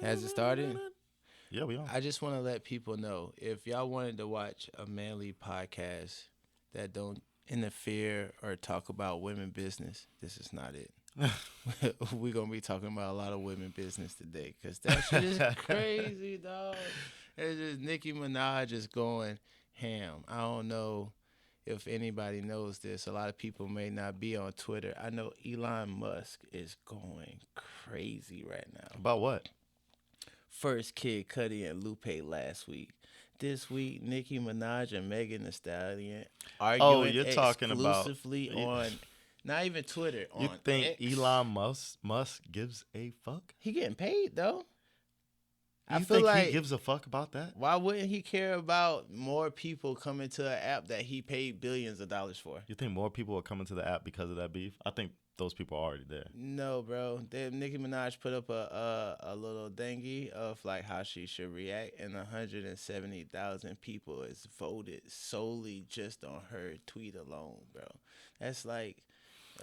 Has it started? Yeah, we on. I just want to let people know if y'all wanted to watch a manly podcast that don't interfere or talk about women business, this is not it. We're gonna be talking about a lot of women business today because that shit is crazy, dog. It's just Nicki Minaj is going ham. I don't know if anybody knows this. A lot of people may not be on Twitter. I know Elon Musk is going crazy right now. About what? First Kid Cudi and Lupe last week. This week, Nicki Minaj and Megan Thee Stallion arguing you're talking about exclusively on not even Twitter. You on think X. Elon Musk gives a fuck? He getting paid though. I You feel think like he gives a fuck about that? why wouldn't he care about more people coming to an app that he paid billions of dollars for? You think more people are coming to the app because of that beef? I think those people are already there. No, bro. Nicki Minaj put up a little thingy of like how she should react, and 170,000 people is voted solely just on her tweet alone, bro. That's like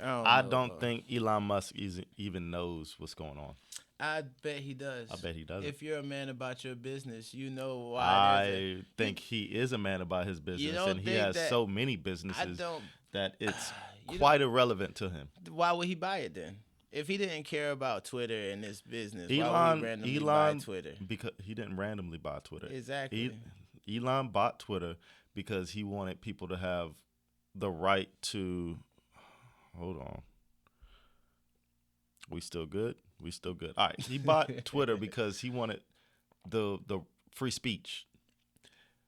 I know, don't bro. think Elon Musk even knows what's going on. I bet he does. I bet he doesn't. If you're a man about your business, you know why. I think he is a man about his business, and he has so many businesses that it's quite irrelevant to him. Why would he buy it then? If he didn't care about Twitter and his business, why would he randomly buy Twitter? Because he didn't randomly buy Twitter. Exactly. Elon bought Twitter because he wanted people to have the right to. Hold on. We still good? We still good. All right. He bought Twitter because he wanted the free speech.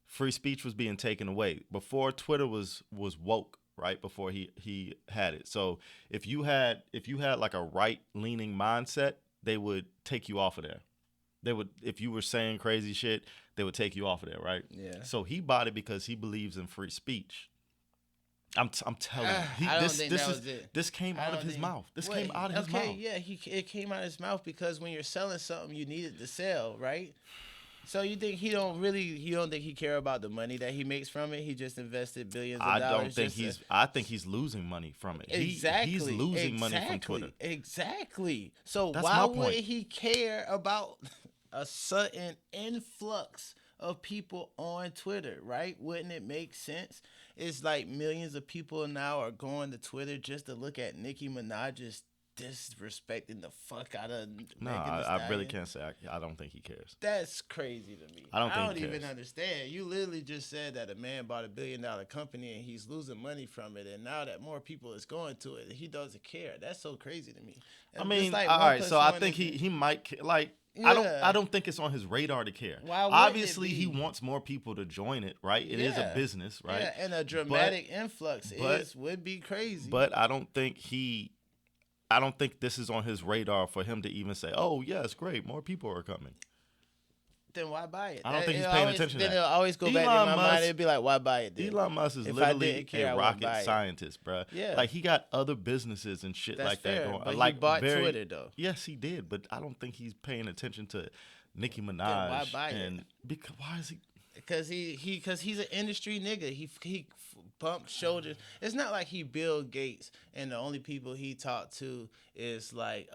Free speech was being taken away. Before Twitter was woke, right? Before he had it. So if you had like a right-leaning mindset, they would take you off of there. They would, if you were saying crazy shit, they would take you off of there, right? Yeah. So he bought it because he believes in free speech. I'm telling you, I don't think that was it. This came out of his mouth. This came out of his mouth. Okay, yeah, it came out of his mouth because when you're selling something, you need it to sell, right? So you think he don't think he care about the money that he makes from it? He just invested billions of dollars. I think he's losing money from it. Exactly. He's losing money from Twitter. Exactly. So That's why my point. would he care about a sudden influx of people on Twitter, right? Wouldn't it make sense? It's like millions of people now are going to Twitter just to look at Nicki Minaj's disrespecting the fuck out of Megan Thee I really Stallion. can't say. I don't think he cares. That's crazy to me. I don't think he even cares. understand. You literally just said that a man bought $1 billion company and he's losing money from it, and now that more people is going to it, he doesn't care. That's so crazy to me. I And mean, just like all one right. plus So I one think is- he might like. Yeah. I don't think it's on his radar to care. Why wouldn't Obviously, it be? he wants more people to join it, right? It is a Yeah. business, right? Yeah, and a dramatic influx would be crazy. But I don't think this is on his radar for him to even say, "Oh, yeah, it's great. More people are coming." then why buy it? I don't think he's paying attention to Then that. it'll always go back Elon in my mind. Musk- It'd be like, why buy it then? Elon Musk is If I literally didn't care, I a wouldn't buy rocket it. scientist, bruh. Yeah. Like he got other businesses and shit That's like fair, that going. but like he bought Twitter though. Yes, he did, but I don't think he's paying attention to Nicki Minaj. why buy it? And because why is he? Because he's an industry nigga. He bumps shoulders. It's not like he Bill Gates and the only people he talked to is like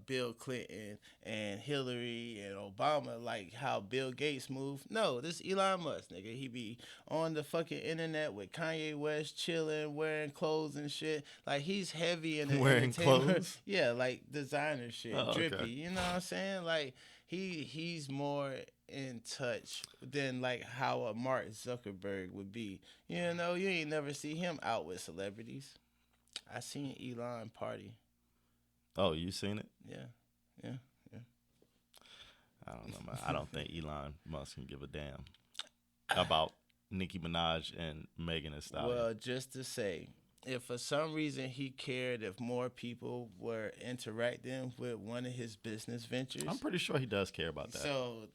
Bill Clinton and Hillary and Obama, like how Bill Gates moved. No, this Elon Musk nigga. He be on the fucking internet with Kanye West chilling, wearing clothes and shit. Like he's heavy in the Wearing entertainment. clothes? Yeah, like designer shit, Oh, okay. drippy. You know what I'm saying? Like he's more in touch than like how a Mark Zuckerberg would be. You know, you ain't never see him out with celebrities. I seen Elon party. Oh, you seen it? Yeah. I don't know, man. I don't think Elon Musk can give a damn about Nicki Minaj and Megan Thee Stallion. Well, just to say, if for some reason he cared if more people were interacting with one of his business ventures, I'm pretty sure he does care about that. so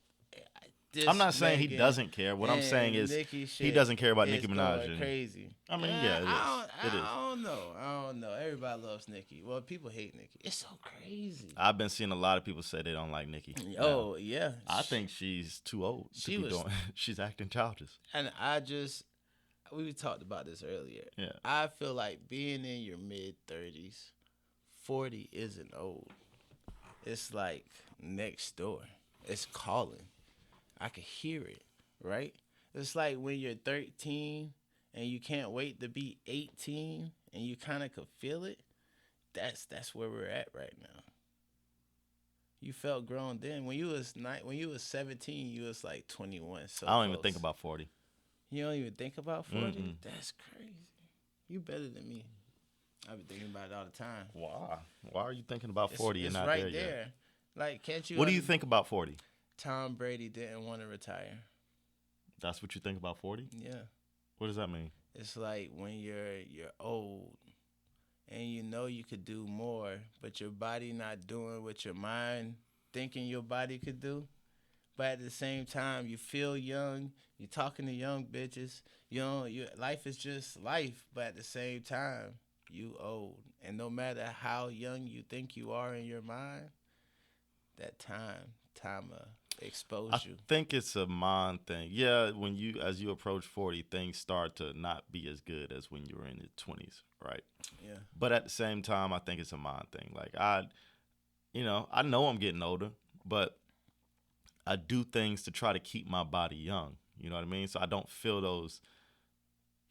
I'm not saying he doesn't care. What I'm saying is he doesn't care about Nicki Minaj. Going crazy. I mean, yeah, it is. I don't know. Everybody loves Nicki. Well, people hate Nicki. It's so crazy. I've been seeing a lot of people say they don't like Nicki. Oh, yeah. I think she's too old to be doing. She's acting childish. And we talked about this earlier. Yeah. I feel like being in your mid-30s, 40 isn't old. It's like next door. It's calling. I can hear it, right? It's like when you're 13 and you can't wait to be 18 and you kind of could feel it. That's where we're at right now. You felt grown then. When you was 17, you was like 21. So I don't close. even think about 40. You don't even think about 40? Mm-mm. That's crazy. You better than me. I be thinking about it all the time. Why? Why are you thinking about 40 and It's not right there there. yet? Like, can't you? What do you think about 40? Tom Brady didn't want to retire. That's what you think about 40? Yeah. What does that mean? It's like when you're old and you know you could do more, but your body not doing what your mind thinking your body could do. But at the same time, you feel young. You're talking to young bitches. You know, life is just life. But at the same time, you old. And no matter how young you think you are in your mind, that time expose you. I think it's a mind thing. Yeah, as you approach 40, things start to not be as good as when you were in your 20s, right? Yeah. But at the same time, I think it's a mind thing. Like I know I'm getting older, but I do things to try to keep my body young. You know what I mean? So I don't feel those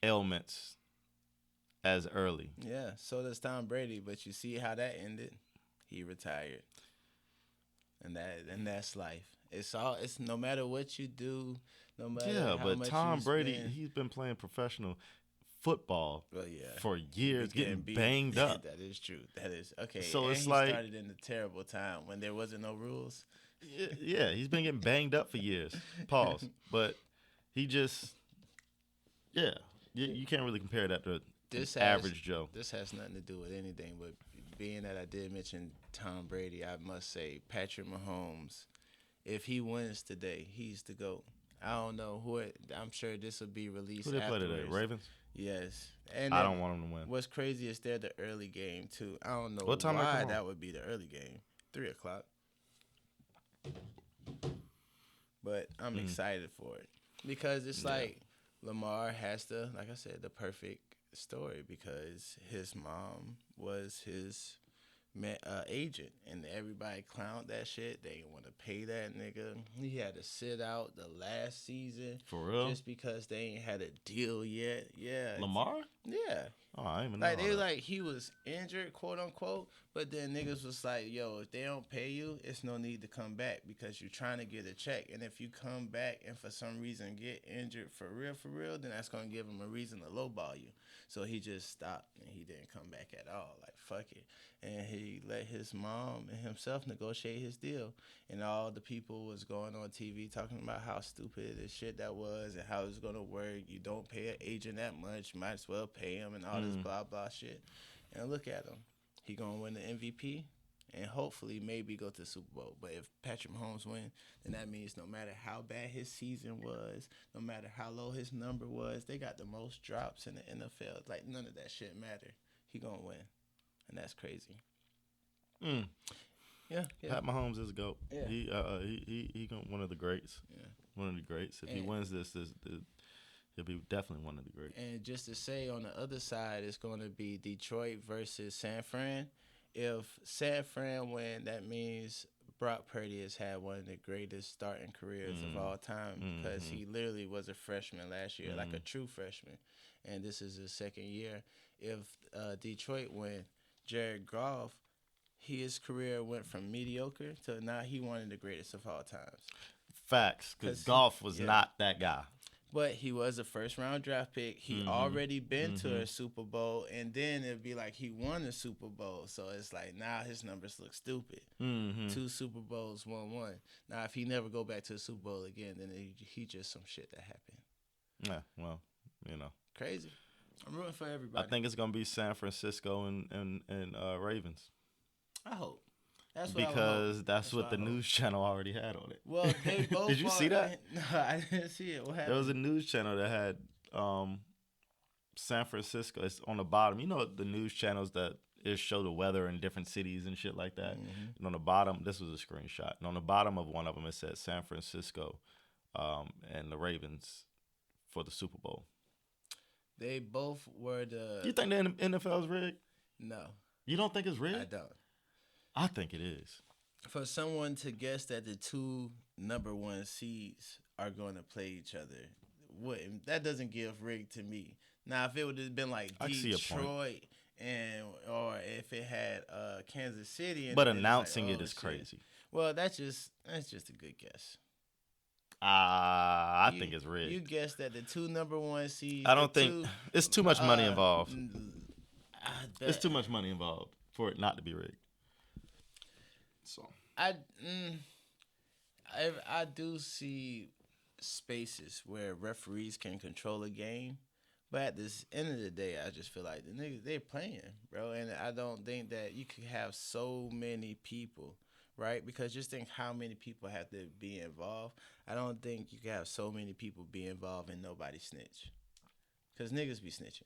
ailments as early. Yeah, so does Tom Brady, but you see how that ended? He retired. And that's life. It's no matter what you do, no matter Yeah, how but much Tom you Brady, spend. he's been playing professional football Well, yeah, for years, getting beat. banged up. That is true. That is okay. So and it's he like, started in a terrible time when there wasn't no rules. yeah, he's been getting banged up for years. Pause. But he just, yeah, you can't really compare that to an average Joe. This has nothing to do with anything, but being that I did mention Tom Brady, I must say Patrick Mahomes. If he wins today, he's the GOAT. I don't know who I'm sure this will be released. Who they play today? afterwards. Ravens? Yes. And I don't want them to win. What's crazy is they're the early game too. I don't know What time why that would be the early game. 3:00. But I'm excited for it. Because it's like Lamar has like I said, the perfect story because his mom was his agent, and everybody clowned that shit. They didn't want to pay that nigga. He had to sit out the last season For real? just because they ain't had a deal yet. Yeah, Lamar? Yeah. Oh, I didn't even know. Like they like he was injured, quote unquote, but then niggas was like, "Yo, if they don't pay you, it's no need to come back because you're trying to get a check. And if you come back and for some reason get injured for real, then that's gonna give him a reason to lowball you." So he just stopped and he didn't come back at all. Like fuck it, and he let his mom and himself negotiate his deal. And all the people was going on TV talking about how stupid this shit that was and how it's gonna work. You don't pay an agent that much, you might as well pay him and all this blah blah shit. And look at him. He gonna win the MVP and hopefully maybe go to the Super Bowl. But if Patrick Mahomes win, then that means no matter how bad his season was, no matter how low his number was, they got the most drops in the NFL. Like none of that shit matter. He gonna win, and that's crazy. Yeah. Pat Mahomes is a GOAT. Yeah. He one of the greats. Yeah. One of the greats. If he wins this, he'll be definitely one of the greats. And just to say, on the other side, it's going to be Detroit versus San Fran. If San Fran win, that means Brock Purdy has had one of the greatest starting careers of all time because he literally was a freshman last year, like a true freshman. And this is his second year. If Detroit win, Jared Goff, his career went from mediocre to now he one of the greatest of all times. Facts, because Goff was not that guy. But he was a first-round draft pick. He already been to a Super Bowl, and then it'd be like he won a Super Bowl. So it's like now his numbers look stupid. 2 Super Bowls, 1-1. Now if he never go back to a Super Bowl again, then he just some shit that happened. Yeah, well, Crazy. I'm rooting for everybody. I think it's gonna be San Francisco and Ravens. I hope. That's what the news channel already had on it. Well, they both. Did you see that? No, I didn't see it. What happened? There was a news channel that had San Francisco. It's on the bottom. You know the news channels that show the weather in different cities and shit like that. And on the bottom, this was a screenshot. And on the bottom of one of them, it said San Francisco and the Ravens for the Super Bowl. They both were the. You think the NFL is rigged? No. You don't think it's rigged? I don't. I think it is. For someone to guess that the 2 number one seeds are going to play each other. That doesn't give rigged to me. Now, if it would have been like I see a point. Detroit and or if it had Kansas City, But announcing it is shit. crazy. Well, that's just a good guess. I think it's rigged. You guessed that the two number one seeds. I don't think it's too much money involved. It's too much money involved for it not to be rigged. So I do see spaces where referees can control a game, but at this end of the day, I just feel like the niggas they're playing, bro, and I don't think that you could have so many people, right? Because just think how many people have to be involved. I don't think you can have so many people be involved and nobody snitch, because niggas be snitching.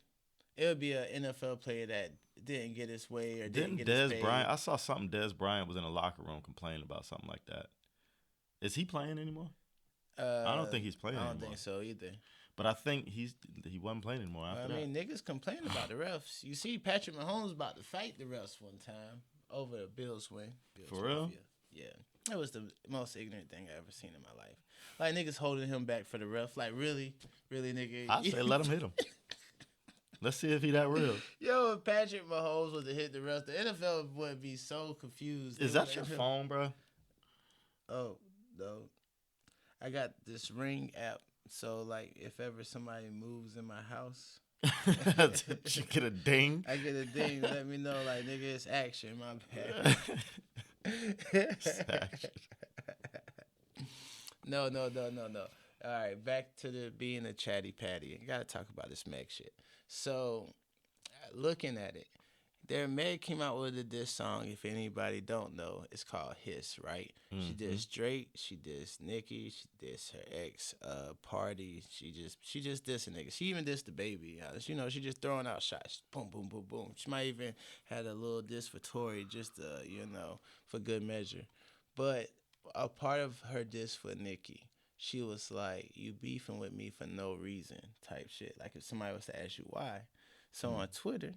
It would be an NFL player that didn't get his way or didn't get his pay. Bryant? I saw something. Dez Bryant was in a locker room complaining about something like that. Is he playing anymore? I don't think he's playing anymore. I don't think so either. But I think he wasn't playing anymore after that. I mean, niggas complain about the refs. You see Patrick Mahomes about to fight the refs one time over the Bills win. For real? Yeah. That was the most ignorant thing I ever seen in my life. Like, niggas holding him back for the ref. Like, really? Really, nigga? I say let him hit him. Let's see if he that real. Yo, if Patrick Mahomes was to hit the refs, the NFL would be so confused. Is that your phone, bro? Oh, no. I got this Ring app, so like if ever somebody moves in my house, you get a ding. I get a ding. Let me know, like nigga, it's action. My bad. It's action. No. All right, back to the being a chatty patty. You gotta talk about this Meg shit. So, looking at it, Meg came out with a diss song. If anybody don't know, it's called Hiss, right? Mm-hmm. She dissed Drake, she dissed Nicki, she dissed her ex Party. She just dissed a nigga. She even dissed the baby. You know, she just throwing out shots. Boom, boom, boom, boom. She might even had a little diss for Tory, just for good measure. But a part of her diss for Nicki, she was like, "You beefing with me for no reason," type shit. Like if somebody was to ask you why. So on Twitter,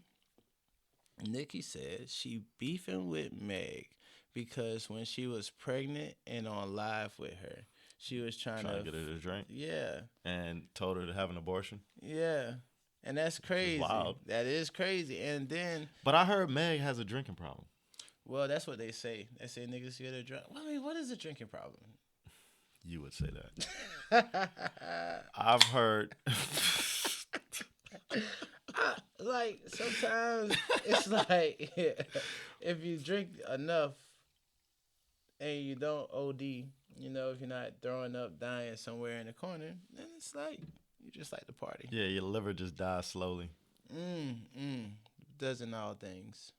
Nicki said she beefing with Meg because when she was pregnant and on live with her, she was trying to get her to drink. Yeah. And told her to have an abortion. Yeah. And that's crazy. Wild. That is crazy. And then. But I heard Meg has a drinking problem. Well, that's what they say. They say niggas get a drink. Well, I mean, what is a drinking problem? You would say that. I've heard. Like sometimes it's like if you drink enough and you don't OD, if you're not throwing up, dying somewhere in the corner, then it's like you just like to party. Yeah, your liver just dies slowly. Doesn't all things.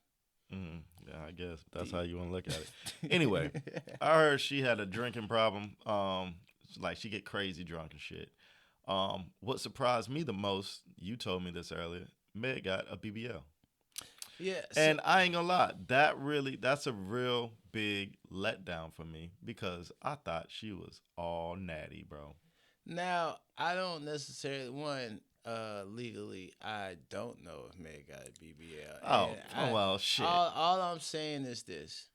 Yeah, I guess that's how you want to look at it. Anyway, I heard she had a drinking problem. Like she get crazy drunk and shit. What surprised me the most, you told me this earlier, Meg got a BBL. Yeah. And I ain't gonna lie, that's a real big letdown for me because I thought she was all natty, bro. Now, I don't necessarily, legally, I don't know if Meg got a BBL. Well, shit. All I'm saying is this.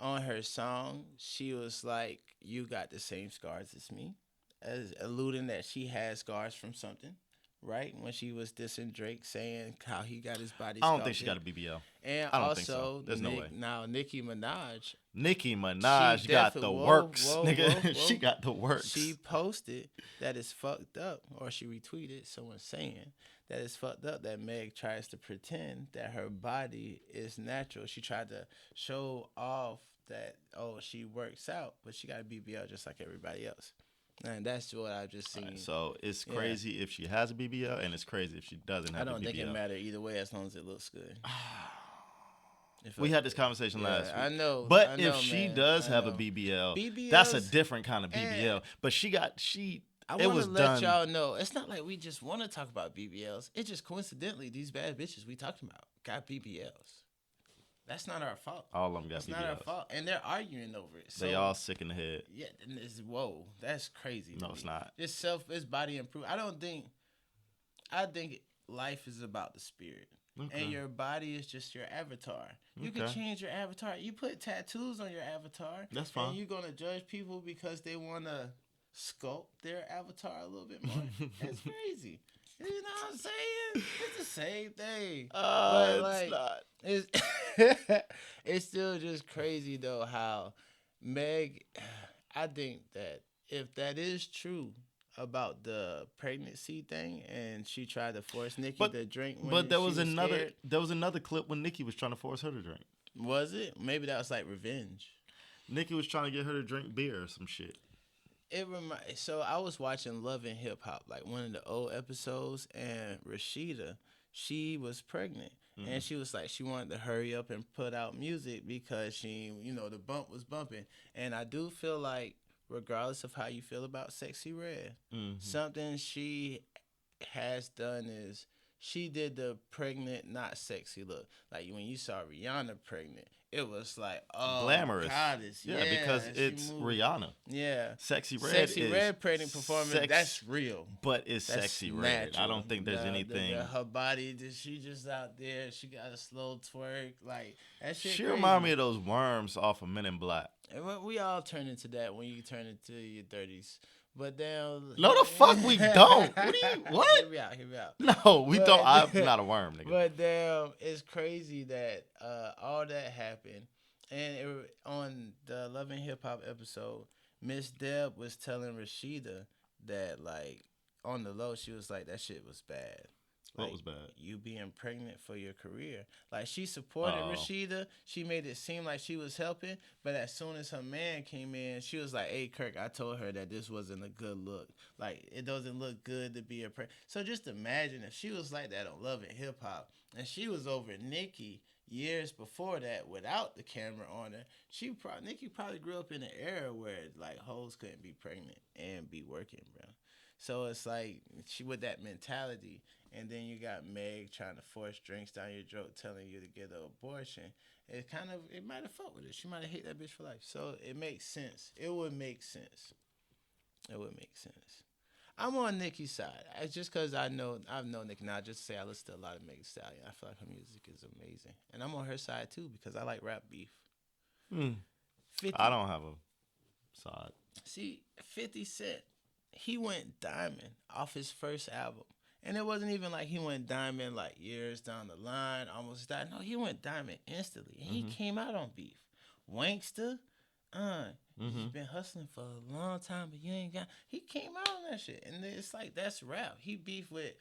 On her song, she was like, "You got the same scars as me," as alluding that she has scars from something, right? When she was dissing Drake, saying how he got his body scarred. I don't think she got a BBL. And I don't also, think so. There's no way. Now, Nicki Minaj got the works, nigga. Whoa. She got the works. She posted that it's fucked up, or she retweeted someone saying that it's fucked up that Meg tries to pretend that her body is natural. She tried to show off that, she works out, but she got a BBL just like everybody else. And that's what I've just seen. Right, so it's crazy if she has a BBL, and it's crazy if she doesn't have a BBL. I don't think it matters either way as long as it looks good. We had this conversation last week. I know. But if she does have a BBL, that's a different kind of BBL. But I want to let y'all know, it's not like we just want to talk about BBLs. It's just coincidentally, these bad bitches we talking about got BBLs. That's not our fault. All of them got BBLs. That's not our fault. And they're arguing over it. So, they all sick in the head. Yeah, and whoa, that's crazy. No, it's not. It's body improvement. I think life is about the spirit. And your body is just your avatar. You can change your avatar. You put tattoos on your avatar. That's fine. And you're going to judge people because they want to sculpt their avatar a little bit more. It's crazy. You know what I'm saying? It's the same thing. But like, it's not. It's, it's still just crazy, though, how Meg, I think that if that is true about the pregnancy thing, and she tried to force Nicki to drink when but there she was scared. There was another clip when Nicki was trying to force her to drink. Was it? Maybe that was like revenge. Nicki was trying to get her to drink beer or some shit. So I was watching Love and Hip Hop, like one of the old episodes, and Rashida, she was pregnant. And she was like, she wanted to hurry up and put out music because she, the bump was bumping. And I do feel like, regardless of how you feel about Sexy Red, something she has done is she did the pregnant, not sexy look. Like when you saw Rihanna pregnant, it was like, oh, glamorous. Goddess. Yeah, because it's Rihanna. Yeah. Sexy Red pregnant performance, that's real. But it's Sexy Red. I don't think there's anything. Her body, she just out there. She got a slow twerk. Like, that shit She crazy. remind me of those worms off of Men in Black. And we all turn into that when you turn into your 30s. But then... No, the fuck we don't. What? Hear me out. No, we don't. I'm not a worm, nigga. But damn, it's crazy that all that happened. And on the Love and Hip Hop episode, Miss Deb was telling Rashida that, like, on the low, she was like, that shit was bad. What Like, was bad? You being pregnant for your career. Like, she supported Rashida. She made it seem like she was helping. But as soon as her man came in, she was like, hey, Kirk, I told her that this wasn't a good look. Like, it doesn't look good to be a pregnant. So just imagine if she was like that on Love and Hip Hop, and she was over Nicki years before that without the camera on her. Nicki probably grew up in an era where, like, hoes couldn't be pregnant and be working, bro. So it's like, she with that mentality. And then you got Meg trying to force drinks down your throat, telling you to get an abortion. It might have fucked with it. She might have hated that bitch for life. So it makes sense. It would make sense. I'm on Nicki's side. It's just because I've known Nicki. Now, just to say I listen to a lot of MegTheStallion. I feel like her music is amazing. And I'm on her side, too, because I like rap beef. 50. I don't have a side. See, 50 Cent, he went diamond off his first album. And it wasn't even like he went diamond like years down the line, almost died. No, he went diamond instantly. And he came out on beef. Wankster, you've been hustling for a long time, but you ain't got... He came out on that shit. And it's like, that's rap. He beefed with,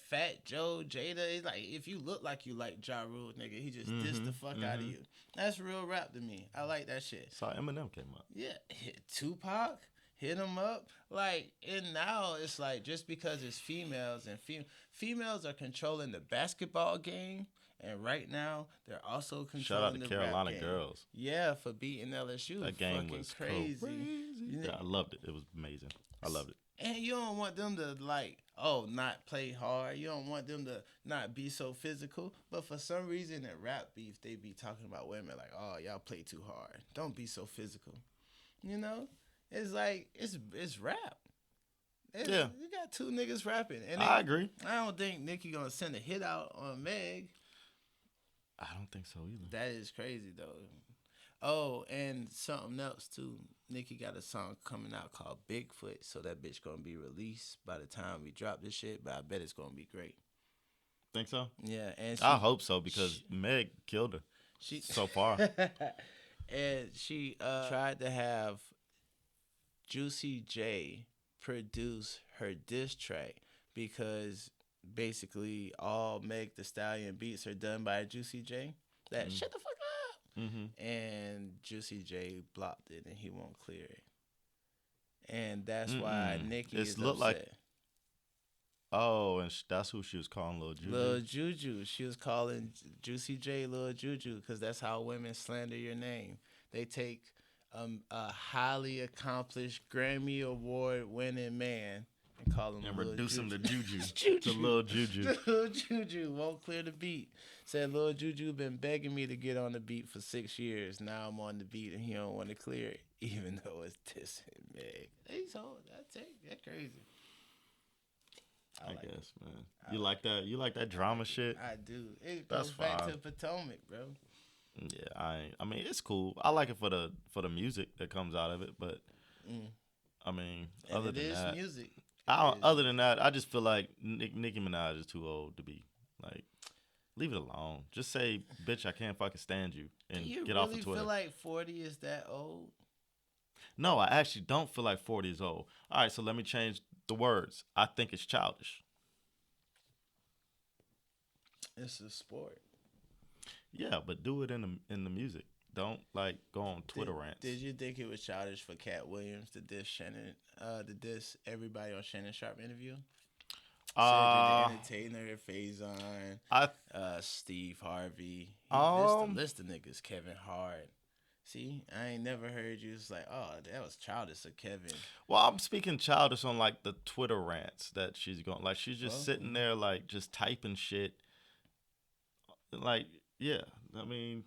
Fat Joe, Jada. It's like, if you look like you like Ja Rule, nigga, he just dissed the fuck out of you. That's real rap to me. I like that shit. So Eminem came up. Yeah. Tupac. Hit them up, like, and now it's like, just because it's females and females are controlling the basketball game, and right now they're also controlling Shout out to the Carolina rap game. girls. Yeah, for beating LSU. That game fucking was crazy. Yeah, I loved it. It was amazing. I loved it. And you don't want them to not play hard. You don't want them to not be so physical. But for some reason at rap beef, they be talking about women like, oh, y'all play too hard. Don't be so physical. You know? It's like, it's rap. Yeah. You got two niggas rapping. And I agree. I don't think Nicki gonna send a hit out on Meg. I don't think so either. That is crazy, though. Oh, and something else, too. Nicki got a song coming out called Bigfoot, so that bitch gonna be released by the time we drop this shit, but I bet it's gonna be great. Think so? Yeah. And I hope so, because Meg killed her so far. And she tried to have Juicy J produce her diss track because basically all MegTheStallion beats are done by Juicy J. Shut the fuck up. And Juicy J blocked it and he won't clear it. And that's why Nicki is upset. Like, oh, and that's who she was calling Lil Juju. Lil Juju. She was calling Juicy J Lil Juju because that's how women slander your name. They take a highly accomplished Grammy Award winning man and call him and Lil reduce him to Juju. Juju. To Lil Juju. Lil Juju won't clear the beat. Said Lil Juju been begging me to get on the beat for 6 years. Now I'm on the beat and he don't want to clear it, even though it's dissing Meg. That's crazy. I guess, man. You like that? You like that drama shit? I do. It That's goes back fine. to Potomac, bro. Yeah, I mean, it's cool. I like it for the music that comes out of it, but I mean, And other it than is that, music. other than that, I just feel like Nicki Minaj is too old to be like. Leave it alone. Just say, "Bitch, I can't fucking stand you," and Do you get off really of Twitter. feel like 40 is that old? No, I actually don't feel like 40 is old. All right, so let me change the words. I think it's childish. It's a sport. Yeah, but do it in the music. Don't like go on Twitter rants. Did you think it was childish for Cat Williams to diss Shannon, to diss everybody on Shannon Sharp interview? Cedric the Entertainer, Faison, I Steve Harvey. um List of niggas. Kevin Hart. See, I ain't never heard you. It's like, oh, that was childish of Kevin. well, I'm speaking childish on like the Twitter rants that she's going. Like she's just sitting there like just typing shit. Like, yeah, I mean,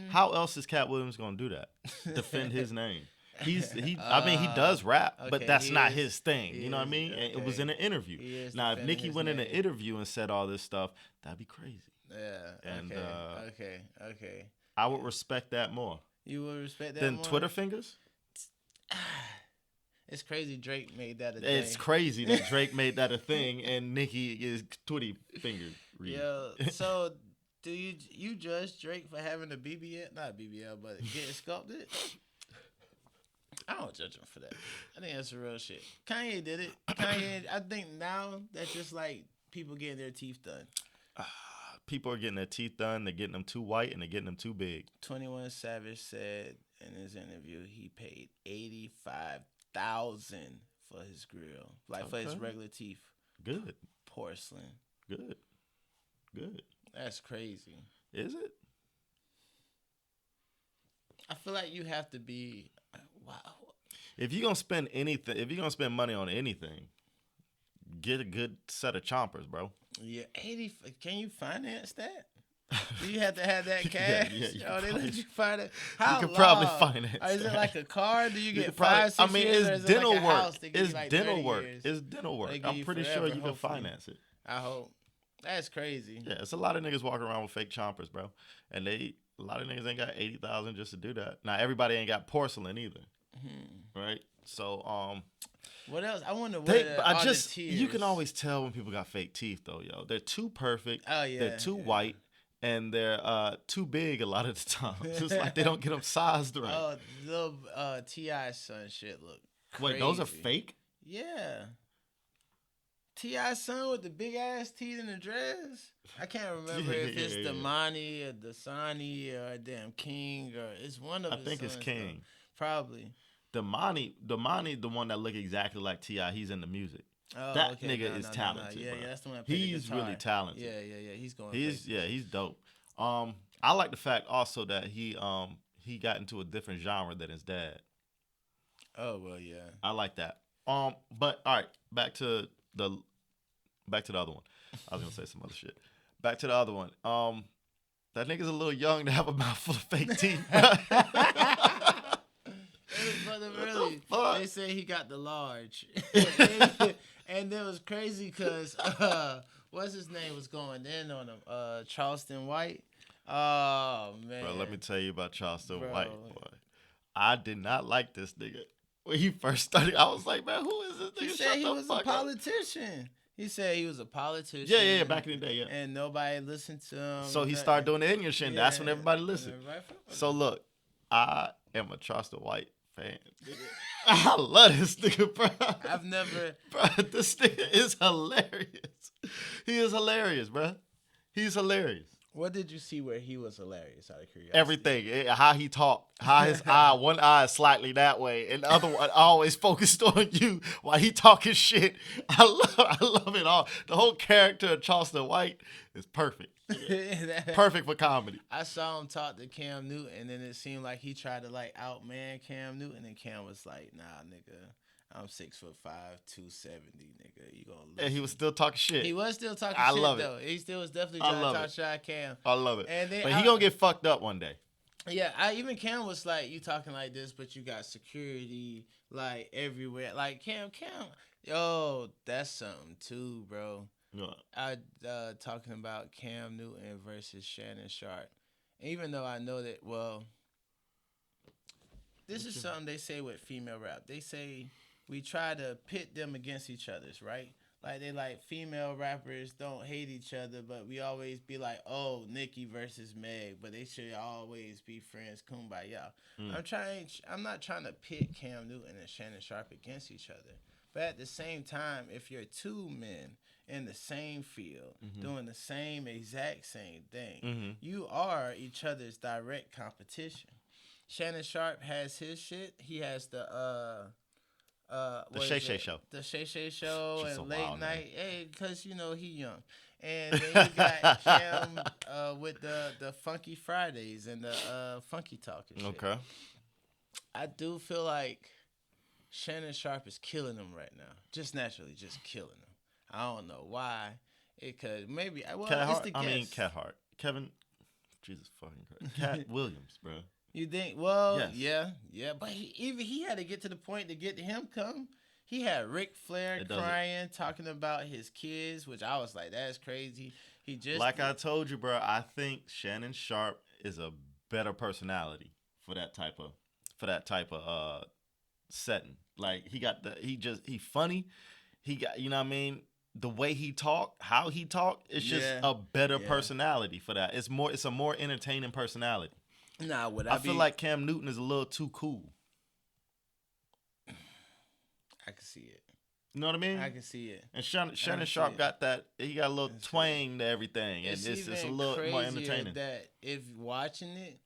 how else is Cat Williams gonna do that? Defend his name. I mean, he does rap, but that's not his thing. You know what I mean? Okay. It was in an interview. Now, if Nicki went in an interview and said all this stuff, that'd be crazy. Yeah. And okay. I would respect that more. You would respect that than more? Twitter fingers. It's crazy Drake made that a thing. It's crazy that Drake made that a thing, and Nicki is Twitty fingered. Yo, so do you judge Drake for having a BBL? Not BBL, but getting sculpted? I don't judge him for that. I think that's the real shit. Kanye did it. I think now that's just like people getting their teeth done. People are getting their teeth done. They're getting them too white and they're getting them too big. 21 Savage said in his interview he paid $85,000 for his grill, like for his regular teeth. Good. Porcelain. Good. That's crazy. Is it? I feel like you have to be. Wow. If you're gonna spend anything, if you're gonna spend money on anything, get a good set of chompers, bro. Yeah, 80. Can you finance that? Do you have to have that cash? Yeah, they let you finance. You could probably finance. Or is it like a car? Do you get probably, 5, 6 years? It's dental like work. It's like dental work. It's dental work. I'm pretty sure you can finance it. I hope. That's crazy. Yeah, it's a lot of niggas walking around with fake chompers, bro. And a lot of niggas ain't got 80,000 just to do that. Now everybody ain't got porcelain either, right? So what else? I wonder what you can always tell when people got fake teeth though, yo. They're too perfect. Oh yeah. They're too white. And they're too big a lot of the time. It's like they don't get them sized right. Oh, little T.I.'s son shit look crazy. Wait, those are fake? Yeah. T.I.'s son with the big ass teeth in the dress. I can't remember if it's Damani or Dasani or damn King or it's one of. I think it's King. Though. Probably. Damani, the one that look exactly like T.I. He's in the music. Oh, that nigga is talented. Yeah, bro. that's the one. That He's really talented. Yeah. He's going. He's dope. I like the fact also that he got into a different genre than his dad. Oh well, yeah. I like that. But all right, back to the other one. I was gonna say some other shit. Back to the other one. That nigga's a little young to have a mouthful of fake teeth. Really, they say he got the large, and it was crazy because what's his name was going in on him, Charleston White. Oh man, bro, let me tell you about Charleston White. Boy, I did not like this nigga when he first started. I was like, man, who is this nigga? He said he was a politician. He said he was a politician. Yeah, back in the day, yeah. And nobody listened to him. So he started doing the English shit. That's when everybody listened. So look, I am a Charleston White fan. I love this nigga, bro. I've never. Bro, this nigga is hilarious. He is hilarious, bro. He's hilarious. What did you see where he was hilarious out of curiosity? Everything. How he talked. How his one eye is slightly that way, and the other one always focused on you while he talking shit. I love it all. The whole character of Charleston White is perfect. Perfect for comedy. I saw him talk to Cam Newton, and then it seemed like he tried to like outman Cam Newton, and Cam was like, "Nah, nigga, I'm 6'5", 270, nigga. You gonna?" Listen. And he was still talking shit. He was still talking I shit love though. It. He still was definitely trying to talk shit at Cam. I love it. And then but he gonna get fucked up one day. Yeah, I even Cam was like, you talking like this, but you got security like everywhere. Like Cam, yo, that's something too, bro. Yeah. I talking about Cam Newton versus Shannon Sharp. Even though I know that, well, this is something they say with female rap. They say we try to pit them against each other's, right? Like they like female rappers don't hate each other, but we always be like, oh, Nicki versus Meg, but they should always be friends, kumbaya. Mm. I'm not trying to pit Cam Newton and Shannon Sharp against each other, but at the same time, if you're two men in the same field doing the same exact same thing, you are each other's direct competition. Shannon Sharp has his shit. He has The what Shay is Shay it? Show. The Shay Shay Show She's and a late wild name. night. Hey, cause you know he young. And then you got Cam with the Funky Fridays and the Funky Talk and shit. Okay. I do feel like Shannon Sharp is killing him right now. Just naturally, just killing him. I don't know why. It could maybe. Well, Cat it's Hart. the guess. Cat Hart. Kevin. Jesus fucking Christ. Cat Williams, bro. You think? Well, Yes. yeah. But he had to get to the point to get to him come. He had Ric Flair It doesn't- crying, talking about his kids, which I was like, that's crazy. He just Like I told you, bro. I think Shannon Sharp is a better personality for that type of setting. Like he funny. He got, you know what I mean? The way he talk, how he talk, it's just Yeah. a better Yeah. personality for that. It's a more entertaining personality. Nah, would I feel like Cam Newton is a little too cool. I can see it. You know what I mean? I can see it. And Shannon see Sharp it. got that. He got a little That's twang to everything, and It's it's a even little more crazier entertaining. that if watching it,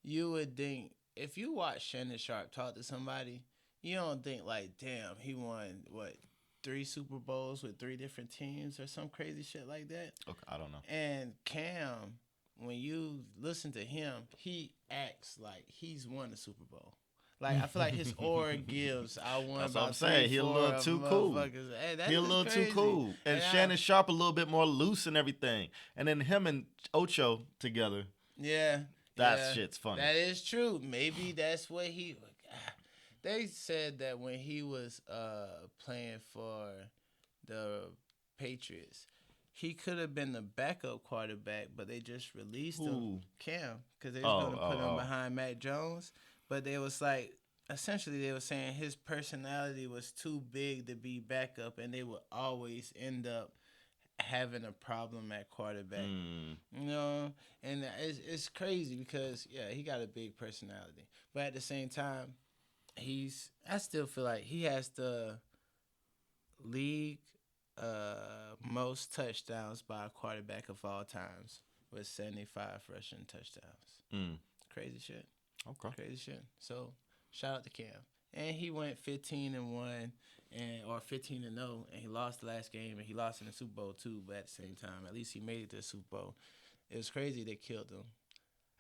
you would think if you watch Shannon Sharp talk to somebody, you don't think like, damn, he won what 3 Super Bowls with 3 different teams or some crazy shit like that. Okay, I don't know. And Cam, when you listen to him, he acts like he's won the Super Bowl. Like I feel like his aura gives. I won. That's what I'm about saying. 3, He a 4 little of too them cool. motherfuckers. Hey, that He a is little crazy. too cool, and Shannon Sharp a little bit more loose and everything. And then him and Ocho together, Yeah. that shit's funny. That is true. Maybe that's what he. They said that when he was playing for the Patriots, he could have been the backup quarterback, but they just released him, Cam, because they was going to put him behind Mac Jones. But they was like, essentially, they were saying his personality was too big to be backup, and they would always end up having a problem at quarterback. You know, and it's crazy because he got a big personality, but at the same time, I still feel like he has the league most touchdowns by a quarterback of all times with 75 rushing touchdowns. Crazy shit. Okay. Crazy shit. So shout out to Cam. And he went 15-1 or 15-0, and he lost the last game, and he lost in the Super Bowl too. But at the same time, at least he made it to the Super Bowl. It was crazy they killed him.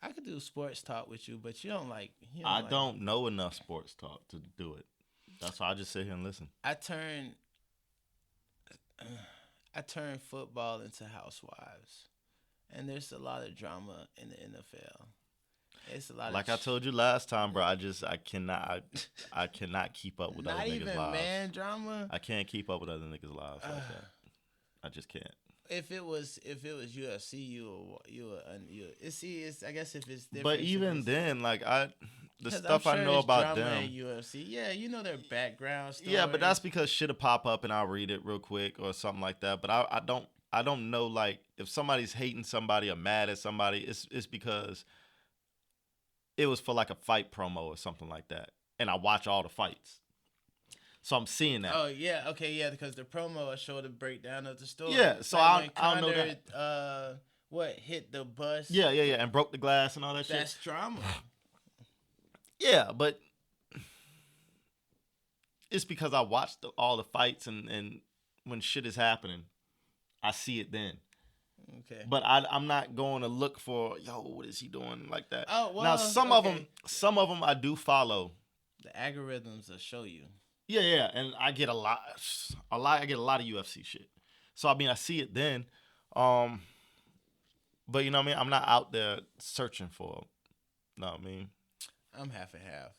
I could do sports talk with you, but you don't like. I don't know enough sports talk to do it. That's why I just sit here and listen. I turned football into Housewives, and there's a lot of drama in the NFL. It's a lot. Like I told you last time, bro. I cannot keep up with other not niggas' even lives. man drama. I can't keep up with other niggas' lives like that. I just can't. If it was UFC, you I guess if it's different. But even then, like the stuff I'm I sure know there's about drama them. in UFC, yeah, you know their background story. Yeah, but that's because shit'll pop up and I'll read it real quick or something like that. But I don't know, like, if somebody's hating somebody or mad at somebody, it's because it was for like a fight promo or something like that. And I watch all the fights. So I'm seeing that. Oh yeah, okay, yeah, because the promo showed a breakdown of the story. Yeah, so like I don't know that. What hit the bus? Yeah, and broke the glass and all that shit. That's drama. Yeah, but it's because I watched all the fights and when shit is happening, I see it then. Okay. But I'm not going to look for, what is he doing like that? Oh, well, now some of them I do follow. The algorithms will show you. Yeah, and I get a lot of UFC shit. So I mean, I see it then. But you know what I mean? I'm not out there searching for, No, I mean, I'm half and half.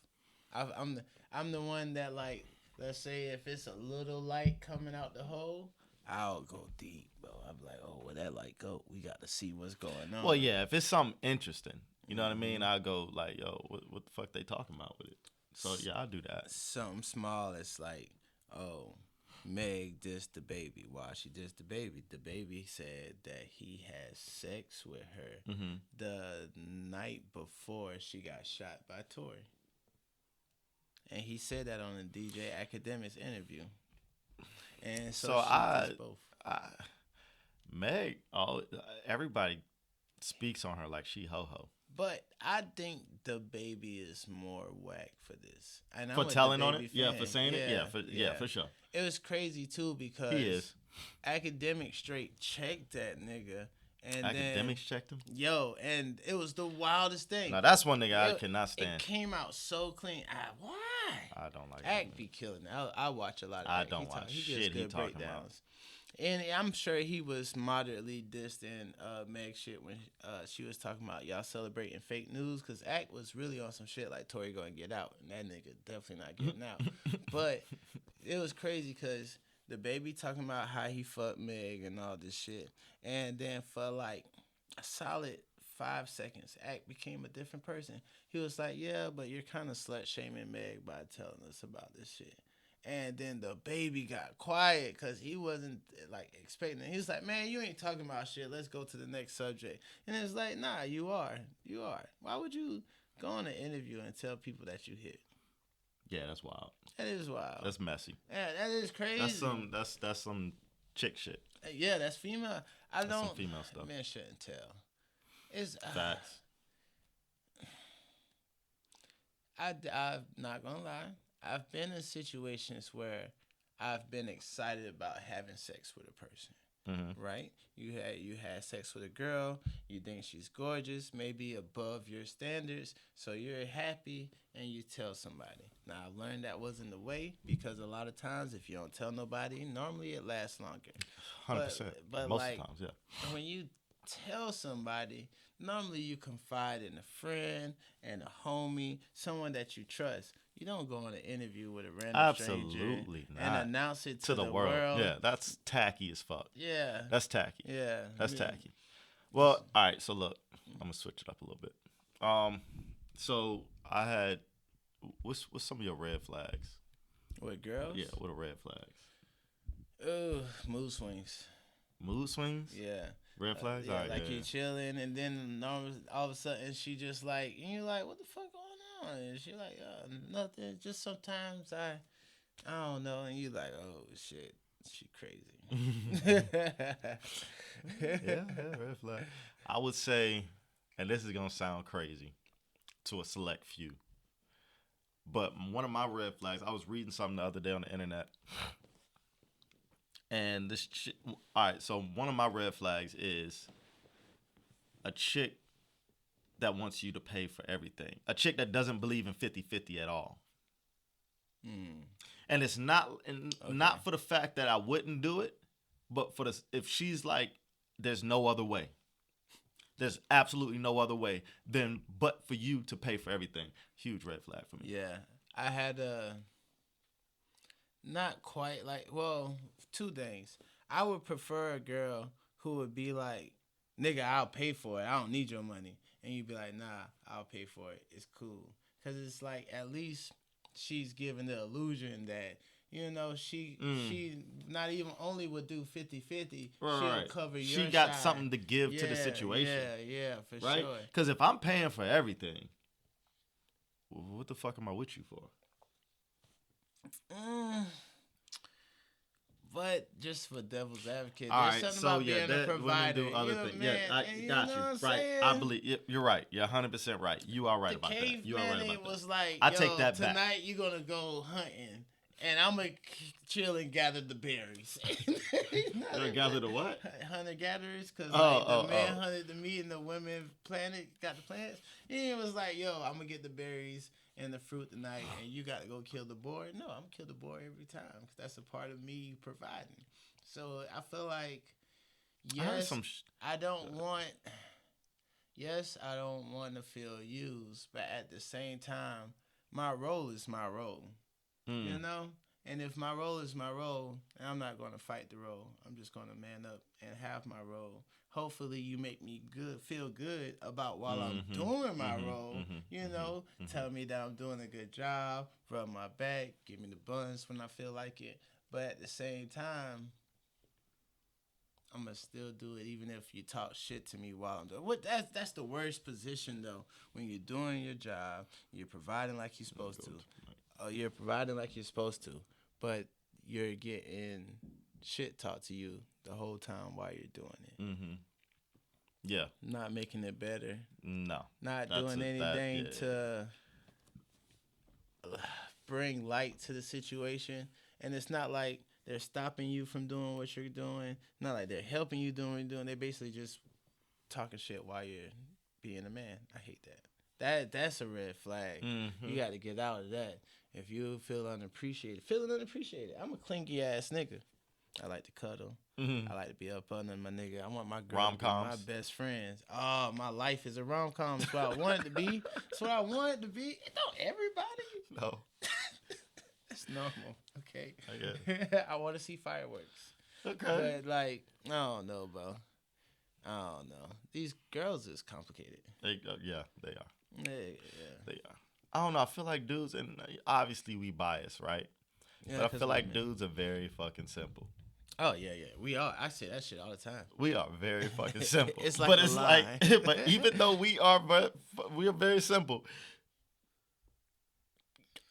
I'm the one that, like, let's say if it's a little light coming out the hole, I'll go deep, bro. I'm like, oh, where that light go? We got to see what's going on. well, yeah, if it's something interesting, you know what I mean? I go like, yo, what the fuck they talking about with it? So yeah, I do that. Something small. It's like, oh, Meg dissed the baby. Why she dissed the baby? The baby said that he had sex with her the night before she got shot by Tory. And he said that on a DJ Academics interview. And so she dissed both. Meg, everybody speaks on her like she ho ho. But I think the baby is more whack for this. And For telling on it? Yeah, for saying it? Yeah, for sure. It was crazy, too, because he is. Academic straight checked that nigga. And Academics checked him? Yo, and it was the wildest thing. Now, that's one nigga I cannot stand. It came out so clean. Why? I don't like Act be killing it. I watch a lot of I Act. don't watch he shit he talking breakdowns. about. And I'm sure he was moderately dissed in Meg shit when she was talking about y'all celebrating fake news, because Act was really on some shit like Tory gonna get out, and that nigga definitely not getting out. But it was crazy because the baby talking about how he fucked Meg and all this shit, and then for like a solid 5 seconds, Act became a different person. He was like, yeah, but you're kind of slut shaming Meg by telling us about this shit. And then the baby got quiet because he wasn't like expecting it. He was like, man, you ain't talking about shit. Let's go to the next subject. And it's like, nah, you are. You are. Why would you go on an interview and tell people that you hit? Yeah, that's wild. That is wild. That's messy. Yeah, that is crazy. That's some chick shit. Yeah, that's female. That's some female stuff. Man shouldn't tell. It's facts. I'm not gonna lie. I've been in situations where I've been excited about having sex with a person. Right? You had sex with a girl. You think she's gorgeous, maybe above your standards. So you're happy and you tell somebody. Now I've learned that wasn't the way, because a lot of times if you don't tell nobody, normally it lasts longer. 100%. But most like, of the times, yeah. When you tell somebody, normally you confide in a friend and a homie, someone that you trust. You don't go on an interview with a random stranger and announce it to the world. Yeah, that's tacky as fuck. Yeah. That's tacky. Yeah. That's tacky. Well, all right, so look, I'm going to switch it up a little bit. So I had, what's some of your red flags? With girls? Yeah, what are red flags? Oh, mood swings. Mood swings? Yeah. Red flags? Yeah, all right, like you're chilling, and then all of a sudden she just like, and you're like, what the fuck going on? And she like, nothing. Just sometimes I don't know. And you like, oh shit, she crazy. yeah, red flag. I would say, and this is gonna sound crazy to a select few, but one of my red flags, I was reading something the other day on the internet. And this chick, all right, so one of my red flags is a chick that wants you to pay for everything. A chick that doesn't believe in 50-50 at all. And it's not for the fact that I wouldn't do it, but for if she's like, there's no other way. There's absolutely no other way but for you to pay for everything. Huge red flag for me. Yeah. I had not quite like, well, two things. I would prefer a girl who would be like, nigga, I'll pay for it. I don't need your money. And you'd be like, nah, I'll pay for it. It's cool. Because it's like, at least she's giving the illusion that, you know, she not even only would do 50-50, she'll cover your She got side. something to give to the situation. Yeah, for right? sure. Because if I'm paying for everything, what the fuck am I with you for? But just for devil's advocate, all there's right, something about being a provider. Women do other things. Yeah, I got you. Right. Saying? I believe you're right. You're 100% right. You are right about that. You are right about that. Was like, I take that back. Tonight you're gonna go hunting, and I'm gonna chill and gather the berries. Gather the what? Hunter gatherers, because the man hunted the meat and the women got the plants. He was like, yo, I'm gonna get the berries and the fruit tonight, and you got to go kill the boar. No, I'm gonna kill the boar every time, because that's a part of me providing. So I feel like, yes, I don't want, yes, I don't want to feel used, but at the same time, my role is my role. You Mm. know? And if my role is my role, I'm not going to fight the role. I'm just going to man up and have my role. Hopefully, you make me feel good about while I'm Mm-hmm. doing my Mm-hmm. role. Mm-hmm. You Mm-hmm. know, Mm-hmm. tell me that I'm doing a good job, rub my back, give me the buns when I feel like it. But at the same time, I'm gonna still do it even if you talk shit to me while I'm doing. That's the worst position though. When you're doing your job, you're providing like you're supposed to. You're providing like you're supposed to, but you're getting shit taught to you the whole time while you're doing it. Mm-hmm. Yeah. Not making it better. No. Not That's doing anything yeah. to bring light to the situation. And it's not like they're stopping you from doing what you're doing. Not like they're helping you doing what you're doing. They're basically just talking shit while you're being a man. I hate that. That's a red flag. Mm-hmm. You got to get out of that. If you feel feeling unappreciated. I'm a clingy ass nigga. I like to cuddle. Mm-hmm. I like to be up under my nigga. I want my girl Rom-coms. to be my best friends. Oh, my life is a rom-com. That's what I want it to be. That's what I want it to be. Don't everybody? No. That's normal. Okay. I get it. I want to see fireworks. Okay. But like, I don't know, bro. I don't know. These girls is complicated. Yeah, they are. Yeah. They are. I don't know. I feel like dudes, and obviously we bias, right? Yeah, but I 'cause feel like women. dudes are very fucking simple. Oh yeah. We are. I say that shit all the time. We are very fucking simple. It's like but a it's lie. like, but even though we are very simple,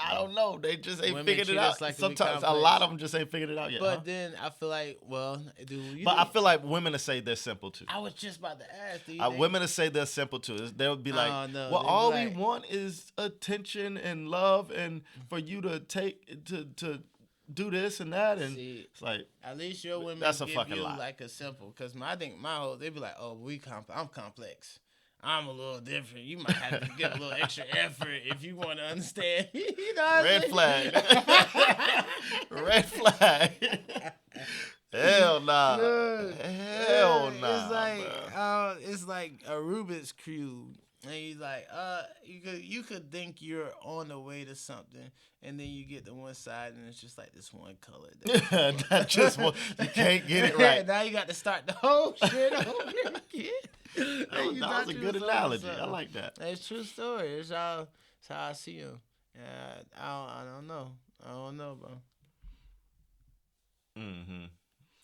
I don't know. They just ain't Women figured it treat us out. like we Sometimes a complex. lot of them just ain't figured it out yet. But then I feel like, well, do you? But I feel like women will say they're simple too. I was just about to ask. Do you think, Women will say they're simple too. They'll be like, Oh, no, well, they be all like- we want is attention and love, and for you to take to do this and that, and See, it's like, at least your women that's a give fucking you lie. like a simple. Because I think my whole, they be like, oh, I'm complex. I'm a little different. You might have to give a little extra effort if you want to understand. You know what red I'm flag, red flag. Hell nah. Hell nah. It's like a Rubik's cube, and he's like, you could think you're on the way to something, and then you get to one side, and it's just like this one color. That just one, you can't get it right. Now you got to start the whole shit over again. That was a good analogy. I like that. It's a true story. It's how I see him. I don't know. I don't know, bro. Mm-hmm.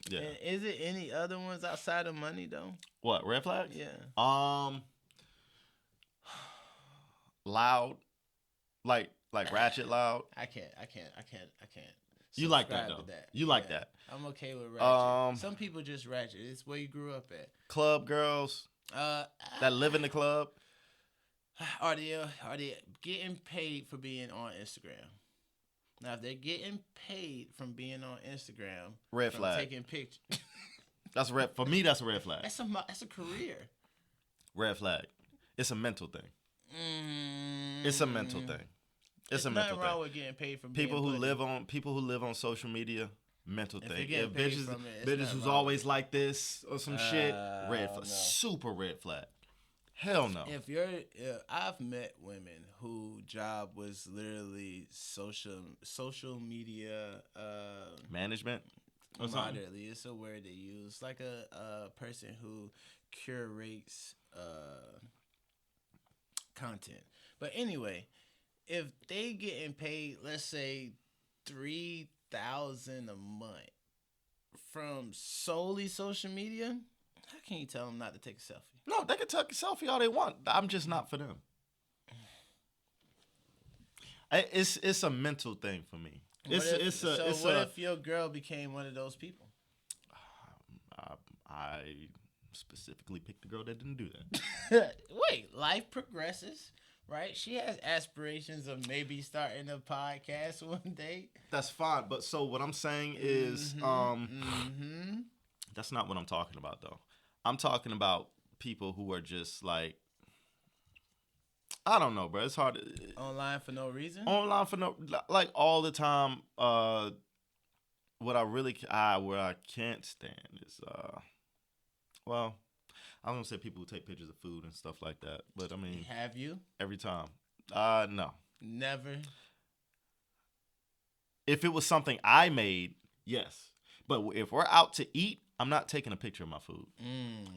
Yeah. And is it any other ones outside of money though? What, red flags? Yeah. Loud, like ratchet loud. I can't. You like that subscribe though. to You like that. I'm okay with ratchet. Some people just ratchet. It's where you grew up at. Club girls that live in the club. Are they getting paid for being on Instagram? Now, if they're getting paid from being on Instagram, Red from flag. taking pictures, That's red for me. That's a red flag. that's a career. Red flag. It's a mental thing. It's a mental thing. It's a mental nothing wrong thing. with getting paid from People being who live on social media, mental If thing. you're getting If paid bitches, from it, it's bitches nothing who's wrong always with like this or some shit, red flag. no. Super red flag. Hell no. I've met women whose job was literally social media Management or something. moderately. It's a word they use. Like a person who curates content. But anyway, if they getting paid, let's say $3,000 a month from solely social media, how can you tell them not to take a selfie? No, they can take a selfie all they want. I'm just not for them. It's a mental thing for me. What if your girl became one of those people? I specifically picked a girl that didn't do that. Wait, life progresses, right? She has aspirations of maybe starting a podcast one day. That's fine, but so what I'm saying is, that's not what I'm talking about though. I'm talking about people who are just like, I don't know, bro. It's hard. Online for no reason. Online for no, like all the time. What I can't stand is, well, I don't say people who take pictures of food and stuff like that, but I mean, Have you? every time. No. Never. If it was something I made, yes. But if we're out to eat, I'm not taking a picture of my food.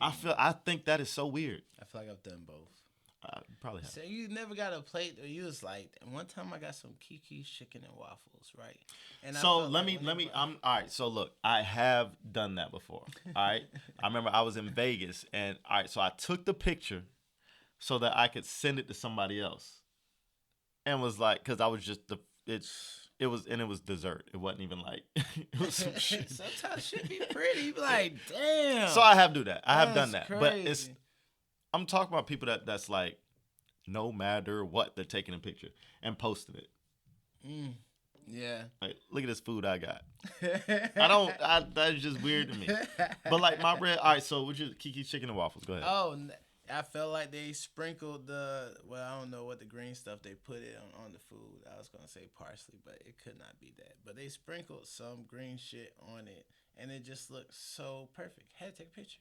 I think that is so weird. I feel like I've done both. I probably have. So you never got a plate, or you was like, one time I got some Kiki's chicken and waffles, right? And So let me. I'm all right. So look, I have done that before. All right. I remember I was in Vegas, and all right. So I took the picture so that I could send it to somebody else, and was like, because I was just it was dessert. It wasn't even like it was some shit. Sometimes shit be pretty. You be like, damn. So I have do that. I have done That's that, but crazy. I'm talking about people that's like, no matter what, they're taking a picture and posting it. Yeah. Like, look at this food I got. That's just weird to me. But like my bread, all right, so which is Kiki's chicken and waffles. Go ahead. Oh, I felt like they sprinkled I don't know what the green stuff they put it on the food. I was going to say parsley, but it could not be that. But they sprinkled some green shit on it, and it just looked so perfect. Had to take a picture.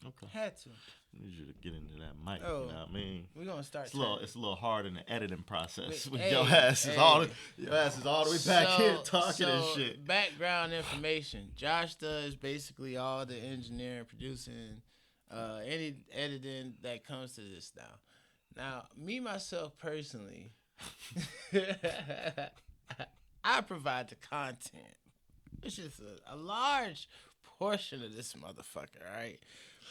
Okay. Had to. I need you to get into that mic. Oh, You know what I mean? We're going to start. It's a little hard in the editing process. With Hey, your ass is all the way back here talking and shit. Background information. Josh does basically all the engineering, producing, any editing that comes to this now. Now, me, myself, personally, I provide the content, which is a large portion of this motherfucker, right?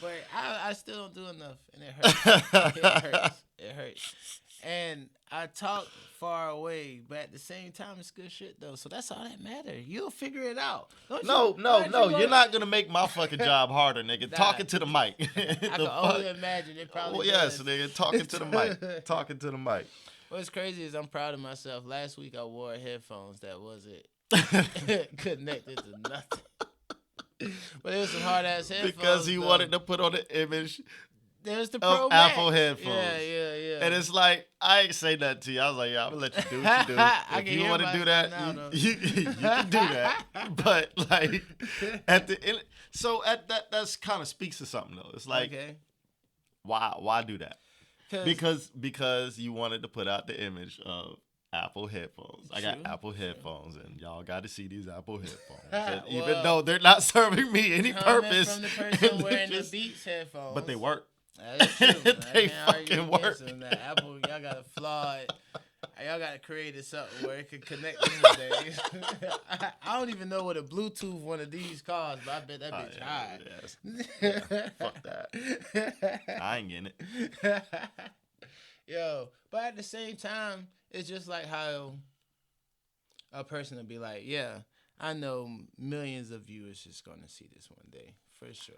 But I still don't do enough, and it hurts. It hurts. And I talk far away, but at the same time, it's good shit, though. So that's all that matters. You'll figure it out. No. You're not going to make my fucking job harder, nigga. Talking to the mic. I can only imagine it probably yes, does. nigga. Talking to the mic. Talking to the mic. What's crazy is I'm proud of myself. Last week, I wore headphones that wasn't connected to nothing. But it was some hard ass headphones. Because he wanted to put on the image There's the of Pro Max. Apple headphones. Yeah. And it's like, I ain't say that to you. I was like, yeah, I'm going to let you do what you do. If you want to do that, you can do that. But like, at the end, so that's kind of speaks to something though. It's like, okay. Why do that? Because you wanted to put out the image of Apple headphones. I got Apple headphones, and y'all got to see these Apple headphones. Even though they're not serving me any purpose, from the person wearing the Beats headphones, but they work. That's true. They fucking work. Apple, y'all got to flaw it. Y'all got to create something where it can connect these days. I don't even know what a Bluetooth one of these costs, but I bet that bitch high. Yeah, fuck that. I ain't getting it. Yo, but at the same time, it's just like how a person will be like, yeah, I know millions of viewers is going to see this one day, for sure.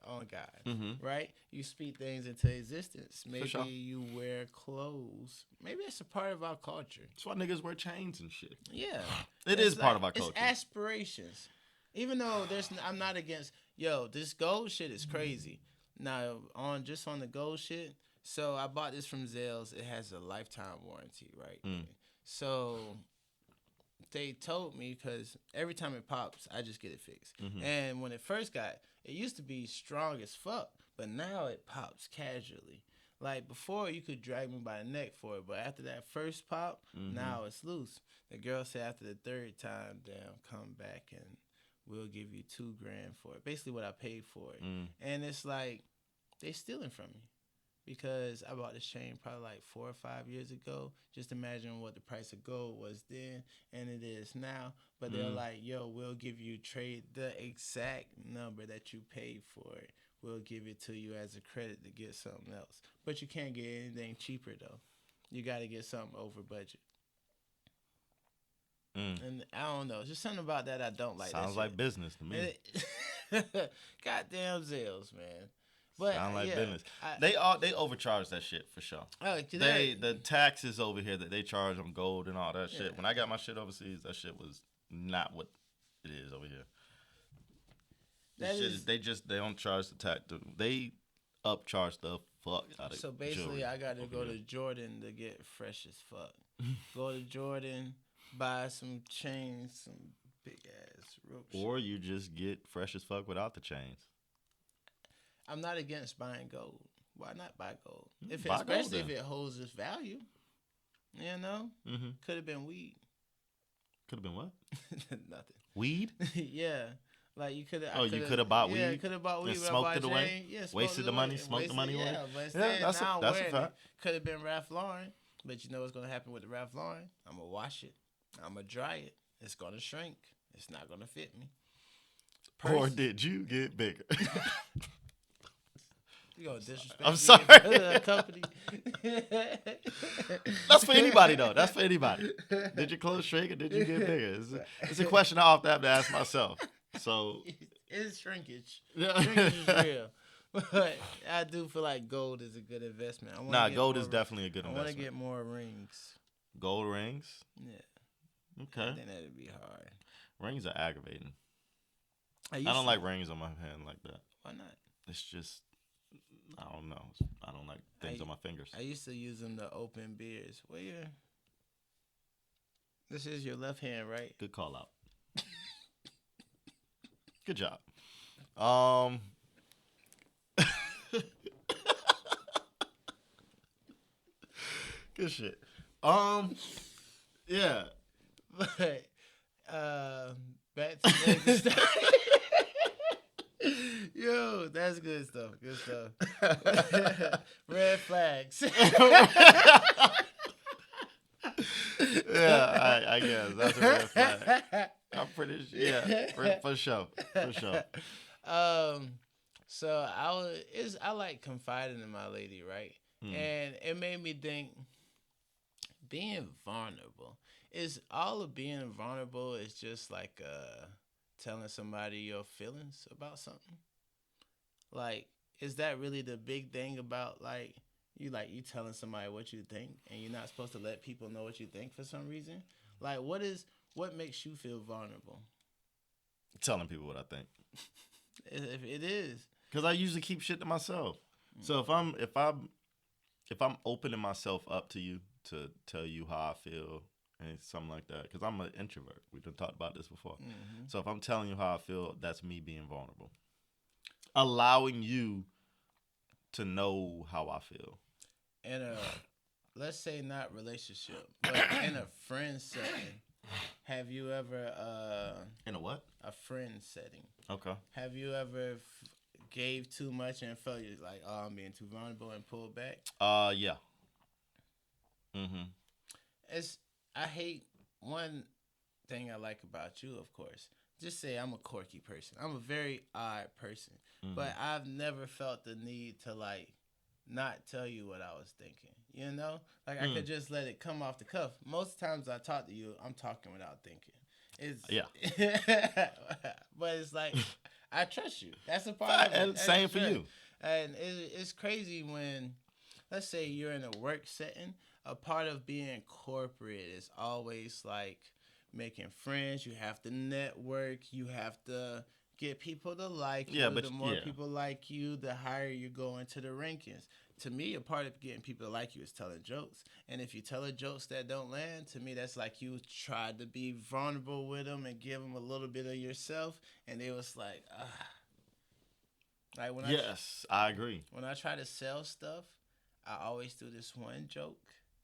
On God, right? You speak things into existence. Maybe you wear clothes. Maybe it's a part of our culture. That's why niggas wear chains and shit. Yeah. It is part of our culture. It's aspirations. Even though I'm not against, this gold shit is crazy. Now, on the gold shit, so I bought this from Zales. It has a lifetime warranty, right? So they told me, because every time it pops, I just get it fixed. And when it first it used to be strong as fuck, but now it pops casually. Like before, you could drag me by the neck for it, but after that first pop, now it's loose. The girl said after the third time, come back and we'll give you $2,000 for it. Basically what I paid for it. And it's like, they stealing from me. Because I bought this chain probably like 4 or 5 years ago. Just imagine what the price of gold was then and it is now. But they're like, we'll give you the exact number that you paid for it. We'll give it to you as a credit to get something else. But you can't get anything cheaper though. You got to get something over budget. And I don't know. It's just something about that I don't like. Sounds like business to me. Goddamn Zales, man. But, sound like business. They overcharge that shit for sure. The taxes over here that they charge on gold and all that shit. When I got my shit overseas, that shit was not what it is over here. They don't charge the tax. They upcharge the fuck out of it. So basically, I got to go to Jordan to get fresh as fuck. Go to Jordan, buy some chains, some big ass rope. Or you just get fresh as fuck without the chains. I'm not against buying gold. Why not buy gold? Buy Especially gold, if it holds its value. You know? Mm-hmm. Could have been weed. Could have been what? Nothing. Weed? Yeah. Like you could have. Oh, you could have bought weed. Yeah, could have bought weed. And smoked it away. Yeah, Wasted the money. Smoked the money away. Yeah, but instead that's now a fact. it. Could have been Ralph Lauren, but you know what's gonna happen with the Ralph Lauren? I'm gonna wash it. I'm gonna dry it. It's gonna shrink. It's not gonna fit me. Or did you get bigger? You gonna disrespect I'm me sorry. in front of the company? That's for anybody, though. That's for anybody. Did your clothes shrink or did you get bigger? It's a question I often have to ask myself. So it's shrinkage. Shrinkage is real. But I do feel like gold is a good investment. Gold is definitely a good investment. I want to get more rings. Gold rings? Yeah. Okay. I think that'd be hard. Rings are aggravating. I don't like rings on my hand like that. Why not? It's just, I don't know. I don't like things on my fingers. I used to use them to open beers. Well, yeah. This is your left hand, right? Good call out. Good job. Good shit. Yeah. But back to MegTheStallion. Yo, that's good stuff. Good stuff. Red flags. Yeah, I guess that's a red flag. I'm pretty sure. Yeah, for sure. For sure. So I like confiding in my lady, right? And it made me think being vulnerable is all of being vulnerable is just like telling somebody your feelings about something. Like, is that really the big thing about you telling somebody what you think and you're not supposed to let people know what you think for some reason? Like, what makes you feel vulnerable? Telling people what I think. If it is, because I usually keep shit to myself. So if I'm opening myself up to you to tell you how I feel and something like that, because I'm an introvert. We've talked about this before. Mm-hmm. So if I'm telling you how I feel, that's me being vulnerable, allowing you to know how I feel. In a, let's say not relationship, but in a friend setting, have you ever in a what? A friend setting. Okay. Have you ever gave too much and felt like, oh, I'm being too vulnerable and pulled back? Yeah. Mm-hmm. I hate one thing I like about you, of course. Just say I'm a quirky person. I'm a very odd person. Mm-hmm. But I've never felt the need to not tell you what I was thinking. You know? Like I could just let it come off the cuff. Most times I talk to you, I'm talking without thinking. But it's like I trust you. That's a part of it. And same for you. And it's crazy when, let's say you're in a work setting, a part of being corporate is always like making friends. You have to network. You have to get people to like you. But the more people like you, the higher you go into the rankings. To me, a part of getting people to like you is telling jokes. And if you tell jokes that don't land, to me, that's like you tried to be vulnerable with them and give them a little bit of yourself. And it was like, Like when I agree. When I try to sell stuff, I always do this one joke.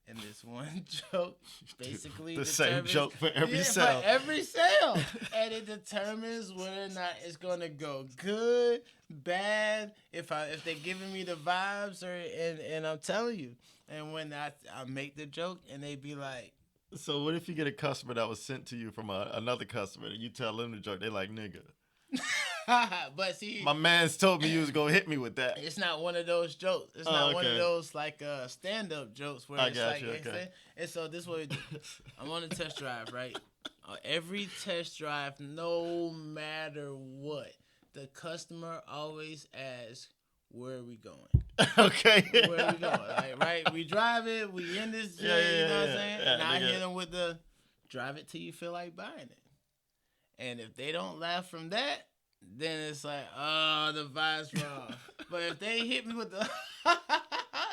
And this one joke basically the same joke for every sale. For every sale. And it determines whether or not it's gonna go good, bad, if they're giving me the vibes and I'm telling you. And when I make the joke and they be like, so what if you get a customer that was sent to you from another customer and you tell them the joke, they like, nigga. But see, my man's told me you was gonna hit me with that. It's not one of those jokes. It's not one of those stand-up jokes where it's like, okay. And so this way, I'm on a test drive, right? Every test drive, no matter what, the customer always asks, "Where are we going?" Okay. Where are we going? Like, right? We drive it. We in this. You know what I'm saying? And I hit them with the drive it till you feel like buying it. And if they don't laugh from that, then it's like, oh, the vibe's wrong. But if they hit me with the,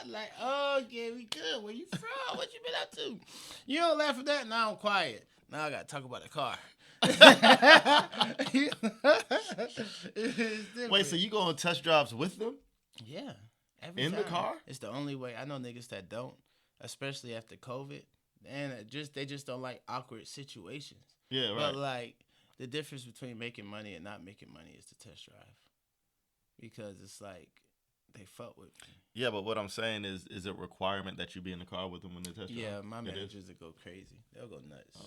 like, oh, okay, we good. Where you from? What you been up to? You don't laugh at that? Now I'm quiet. Now I got to talk about the car. Wait, so you go on test drives with them? Yeah. Every In time. the car? It's the only way. I know niggas that don't, especially after COVID. And they just don't like awkward situations. Yeah, right. But like the difference between making money and not making money is the test drive. Because it's like they fuck with me. Yeah, but what I'm saying is it a requirement that you be in the car with them when they test drive? Yeah, my managers will go crazy. They'll go nuts.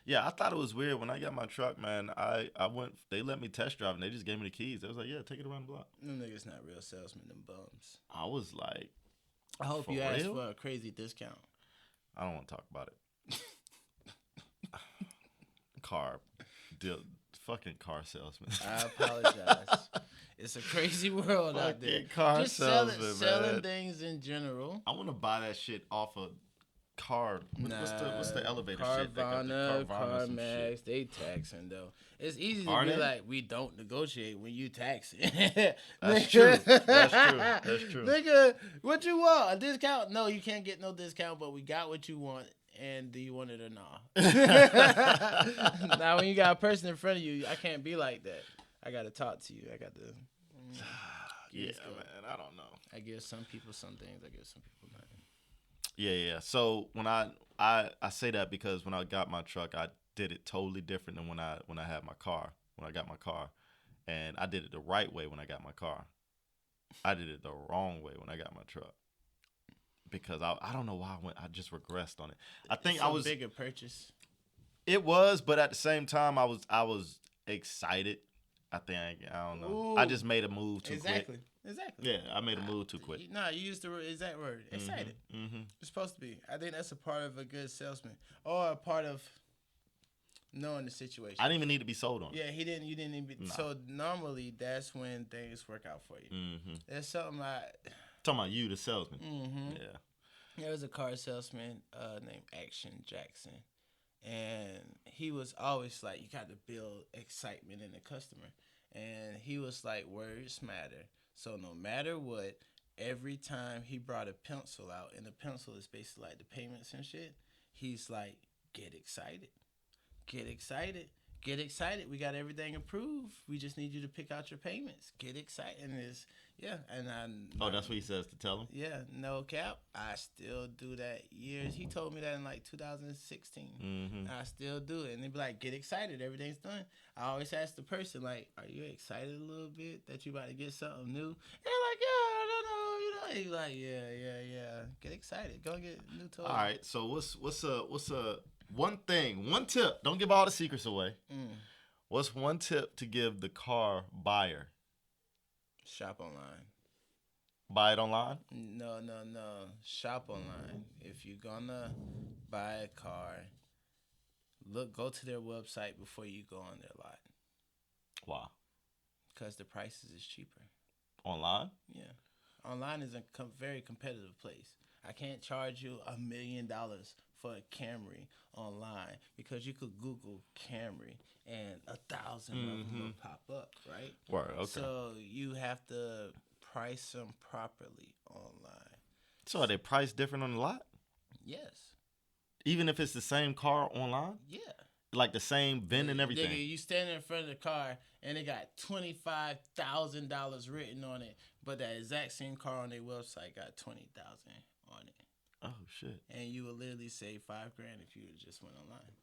Yeah, I thought it was weird when I got my truck, man. I went. They let me test drive and they just gave me the keys. They was like, "Yeah, take it around the block." Them niggas not real salesmen. Them bums. I was like, I hope for you ask real? for a crazy discount. I don't want to talk about it. Car deal, fucking car salesman. I apologize. It's a crazy world out there. Fucking car Just salesman, selling man. things in general. I want to buy that shit off of car. What's the elevator shit? Carvana, Carvana, some CarMax, shit. they taxing though. It's easy to Are be they? like, we don't negotiate when you taxing. That's true. That's true. Nigga, what you want? A discount? No, you can't get no discount, but we got what you want. And do you want it or not? Now, when you got a person in front of you, I can't be like that. I got to talk to you. I got to. Yeah, man. I don't know. I give some people some things. I give some people nothing. Yeah. So when I say that because when I got my truck, I did it totally different than when I had my car. When I got my car, and I did it the right way when I got my car. I did it the wrong way when I got my truck. Because I don't know why I just regressed on it. I think It's I was bigger purchase. It was, but at the same time I was excited. I don't know. Ooh. I just made a move too quick. Exactly. Yeah, I made a move too quick. No, you used the exact word. Excited. Mm-hmm. It's supposed to be. I think that's a part of a good salesman, or a part of knowing the situation. I didn't even need to be sold on it. Yeah, he didn't. You didn't even. Nah. So normally that's when things work out for you. Mm-hmm. There's something Talking about you, the salesman. Mm-hmm. Yeah. There was a car salesman named Action Jackson, and he was always like, "You got to build excitement in the customer," and he was like, "Words matter." So no matter what, every time he brought a pencil out, and the pencil is basically like the payments and shit, he's like, "Get excited, get excited." Get excited. We got everything approved. We just need you to pick out your payments. Get excited. And it's, yeah. And I. Oh, that's what he says to tell him? Yeah, no cap. I still do that years. He told me that in like 2016. Mm-hmm. I still do it. And they be like, get excited. Everything's done. I always ask the person, like, are you excited a little bit that you about to get something new? And they're like, yeah, I don't know. You know, he's like, yeah. Get excited. Go get new toys. All right. So what's a one tip? Don't give all the secrets away. What's one tip to give the car buyer? Shop online. Buy it online? No. Shop online. If you're gonna buy a car, go to their website before you go on their lot. Wow. Because the prices is cheaper. Online? Yeah. Online is a very competitive place. I can't charge you $1 million for a Camry online because you could Google Camry and 1,000 of them will pop up, right? Word, okay. So you have to price them properly online. So are they priced different on the lot? Yes. Even if it's the same car online? Yeah. Like the same VIN and everything? Nigga, you standing in front of the car and it got $25,000 written on it, but that exact same car on their website got $20,000 on it. Oh shit! And you would literally save $5,000 if you just went online.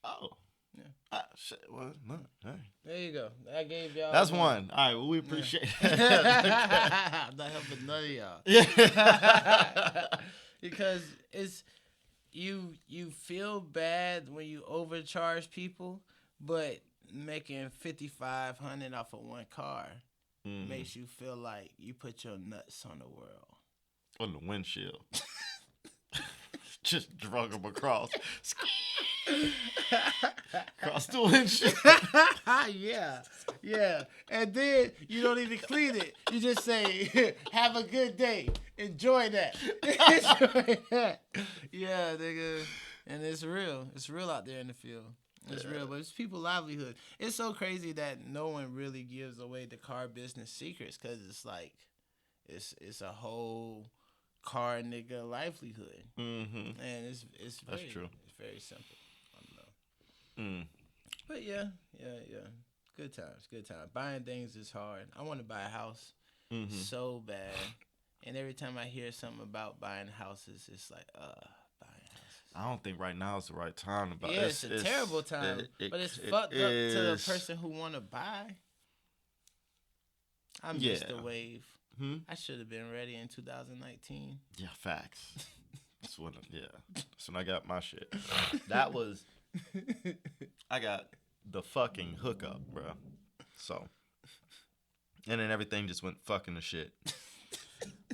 Oh yeah. Shit. Well, no. Hey. There you go. I gave y'all. That's one. All right. Well, we appreciate it. I'm not helping none of y'all. Yeah. Because it's you feel bad when you overcharge people, but making $5,500 off of one car makes you feel like you put your nuts on the world. On the windshield. Just drug him across. Across the windshield. Yeah. And then you don't even clean it. You just say, have a good day. Enjoy that. Yeah, nigga. And it's real. It's real out there in the field. It's real, but it's people's livelihood. It's so crazy that no one really gives away the car business secrets because it's like, it's a whole car nigga livelihood, and it's very, that's true. It's very simple. I don't know. But yeah. Good times. Good times. Buying things is hard. I want to buy a house so bad, and every time I hear something about buying houses, it's like, buying houses. I don't think right now is the right time to buy. Yeah, it's a terrible time, but it's fucked up to the person who want to buy. I missed the wave. I should have been ready in 2019. Yeah, facts. That's when I got my shit. That was, I got the fucking hookup, bro. So, and then everything just went fucking to shit.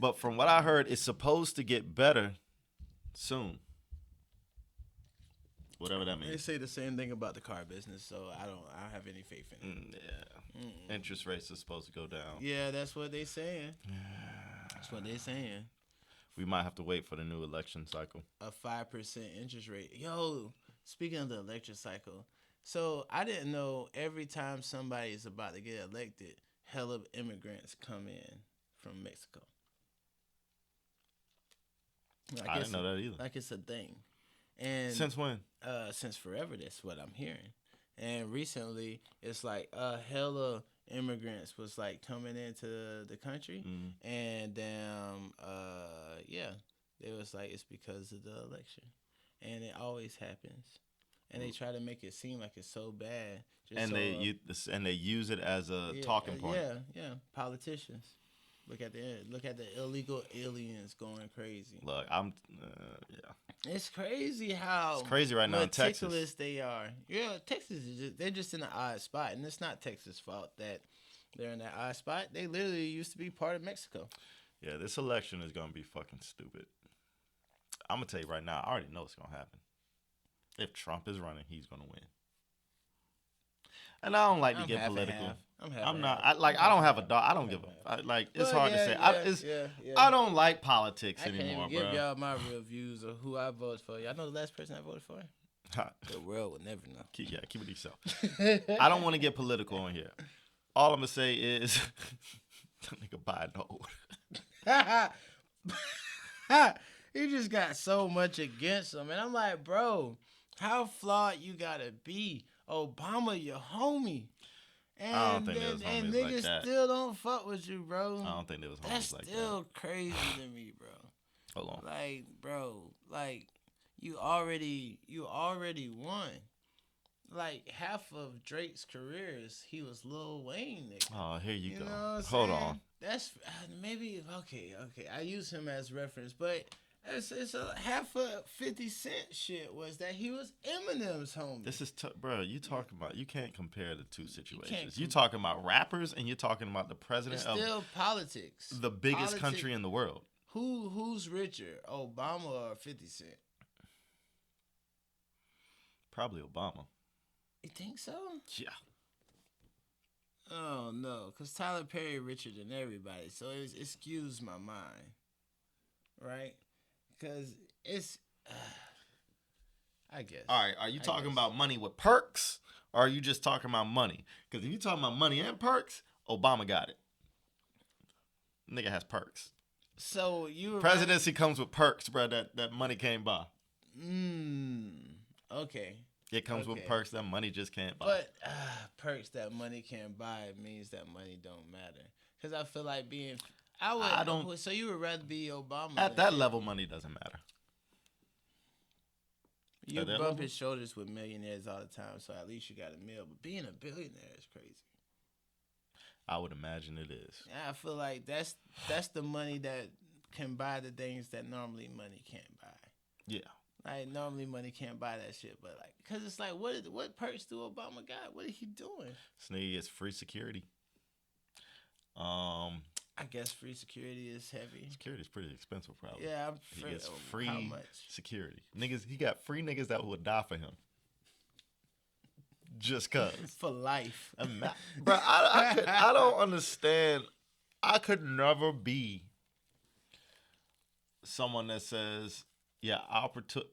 But from what I heard, it's supposed to get better soon. Whatever that means. They say the same thing about the car business, so I don't have any faith in it. Interest rates are supposed to go down. Yeah, that's what they saying. That's what they saying. We might have to wait for the new election cycle. A 5% interest rate. Yo, speaking of the election cycle, so I didn't know every time somebody is about to get elected, hella immigrants come in from Mexico. Like I didn't know that either. Like it's a thing. And since when? Since forever. That's what I'm hearing. And recently, it's like hella immigrants was like coming into the country, and it was like it's because of the election, and it always happens, and they try to make it seem like it's so bad. They use it as a talking point. Yeah, politicians. Look at the illegal aliens going crazy. Look, It's crazy how it's crazy right now in Texas. Meticulous they are. Yeah, Texas they're just in an odd spot, and it's not Texas' fault that they're in that odd spot. They literally used to be part of Mexico. Yeah, this election is gonna be fucking stupid. I'm gonna tell you right now, I already know what's gonna happen. If Trump is running, he's gonna win. And I don't like to get political. I'm not. I don't have a dog. I don't give a. It's hard to say. I don't like politics anymore, I can't even give y'all my real views of who I voted for. Y'all know the last person I voted for? The world will never know. Keep it to yourself. I don't want to get political on here. All I'm gonna say is, that nigga Biden old. He just got so much against him, and I'm like, bro, how flawed you gotta be? Obama, your homie. And, I don't think there was homies niggas like that. Still don't fuck with you, bro. I don't think there was homies like that. That's still crazy to me, bro. Hold on. Like, bro, you already won. Like, half of Drake's career he was Lil Wayne, nigga. Oh, here you go. Know what I'm Hold saying? on. That's maybe okay. I use him as reference, but it's a half of 50 Cent shit was that he was Eminem's homie. This is bro. You talking about? You can't compare the two situations. You talking about rappers, and you're talking about the president of still politics. The biggest country in the world. Who's richer, Obama or 50 Cent? Probably Obama. You think so? Yeah. Oh no, because Tyler Perry richer than everybody, so it skews my mind, right? Because it's, I guess. All right, are you talking about money with perks, or are you just talking about money? Because if you're talking about money and perks, Obama got it. Nigga has perks. So you presidency comes with perks, bro. That money can't buy. Okay. It comes with perks that money just can't buy. But perks that money can't buy means that money don't matter. Because I feel like being... So you would rather be Obama... At that level, money doesn't matter. You bump his shoulders with millionaires all the time, so at least you got a meal. But being a billionaire is crazy. I would imagine it is. I feel like that's the money that can buy the things that normally money can't buy. Yeah. Like, normally money can't buy that shit, but like, cause it's like, what perks do Obama got? What is he doing? This nigga gets free security. I guess free security is heavy. Security is pretty expensive, probably. Yeah, he gets free security. He got free niggas that would die for him. Just cause. For life. Bro, I don't understand. I could never be someone that says, yeah, I'll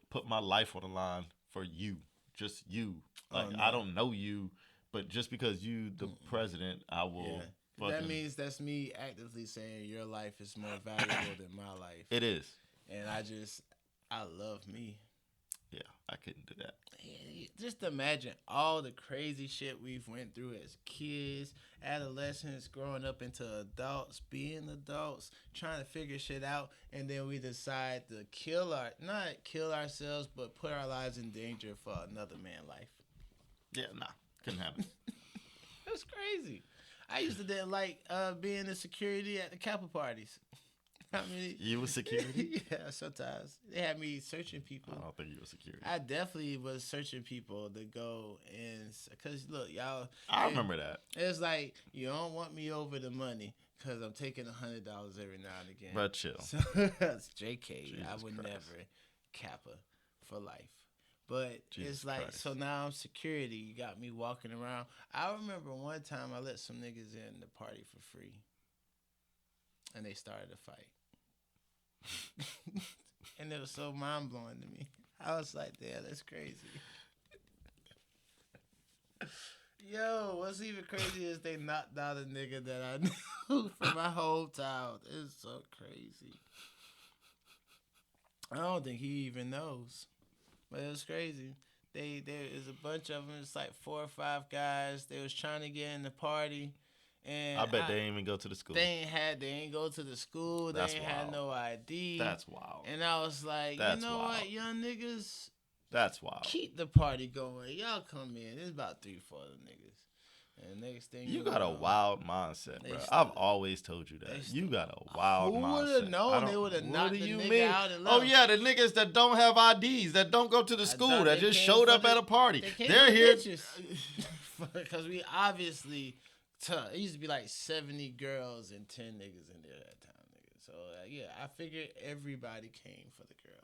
put my life on the line for you. Just you. Like, I don't know you, but just because you the president, I will. Yeah. That means that's me actively saying your life is more valuable than my life. It is. And I love me. Yeah, I couldn't do that. Yeah, just imagine all the crazy shit we've went through as kids, adolescents, growing up into adults, being adults, trying to figure shit out, and then we decide to not kill ourselves, but put our lives in danger for another man's life. Yeah, nah, couldn't happen. It was crazy. I used to didn't like being the security at the Kappa parties. I mean, You was security? yeah, sometimes they had me searching people. I don't think you were security. I definitely was searching people to go and, cause look, y'all. I remember that. It's like you don't want me over the money, cause I'm taking $100 every now and again. But chill. So that's JK. Jesus I would Christ. never Kappa for life. But Jesus it's like, Christ. so now I'm security. You got me walking around. I remember one time I let some niggas in the party for free, and they started a fight. And it was so mind blowing to me. I was like, damn, that's crazy. Yo, what's even crazy is they knocked out a nigga that I knew for my whole time. It's so crazy. I don't think he even knows. But it was crazy. There is a bunch of them. It's like 4 or 5 guys. They was trying to get in the party. And I bet they didn't even go to the school. They ain't go to the school. That's they ain't wild. had no ID. That's wild. And I was like, That's you know wild. what, young niggas, That's wild. keep the party going. Y'all come in. There's about 3-4 of them niggas. And next thing You got a wild mindset, They bro. st- I've always told you that. You got a wild Who mindset. would have I known don't- they would have what knocked do the you nigga mean? out and Oh left? yeah, the niggas that don't have IDs, that don't go to the school, thought that they just came showed for up the- at a party. They came They're for here. bitches. Because we obviously, it used to be like 70 girls and 10 niggas in there at that time, nigga. So yeah, I figured everybody came for the girls.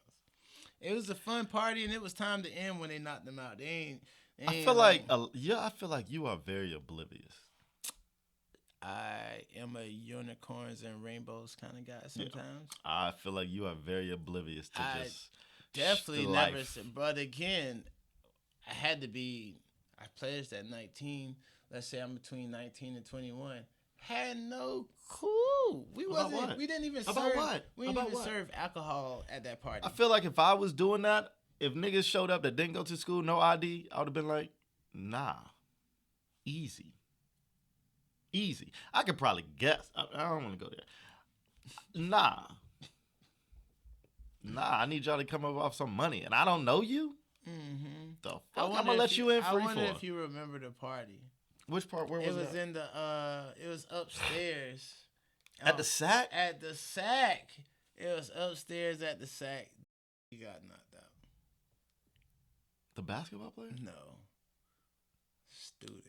It was a fun party, and it was time to end when they knocked them out. They ain't I feel like I feel like you are very oblivious. I am a unicorns and rainbows kind of guy sometimes. I feel like you are very oblivious to I just Definitely the never life. said. But again, I had to be. I pledged at 19. Let's say I'm between 19 and 21. Had no clue. We About wasn't. what? We didn't even About serve. what? We didn't About even what? serve alcohol at that party. I feel like if I was doing that, if niggas showed up that didn't go to school, no ID, I would have been like, nah, easy. Easy. I could probably guess. I don't want to go there. Nah, I need y'all to come up off some money, and I don't know you. Mm-hmm. The fuck I'm gonna let you in free I wonder for? if you remember the party. Which part? Where was It was that? in the. It was upstairs. At the sack? At the sack. It was upstairs at the sack. He got knocked out. The basketball player? No. Student.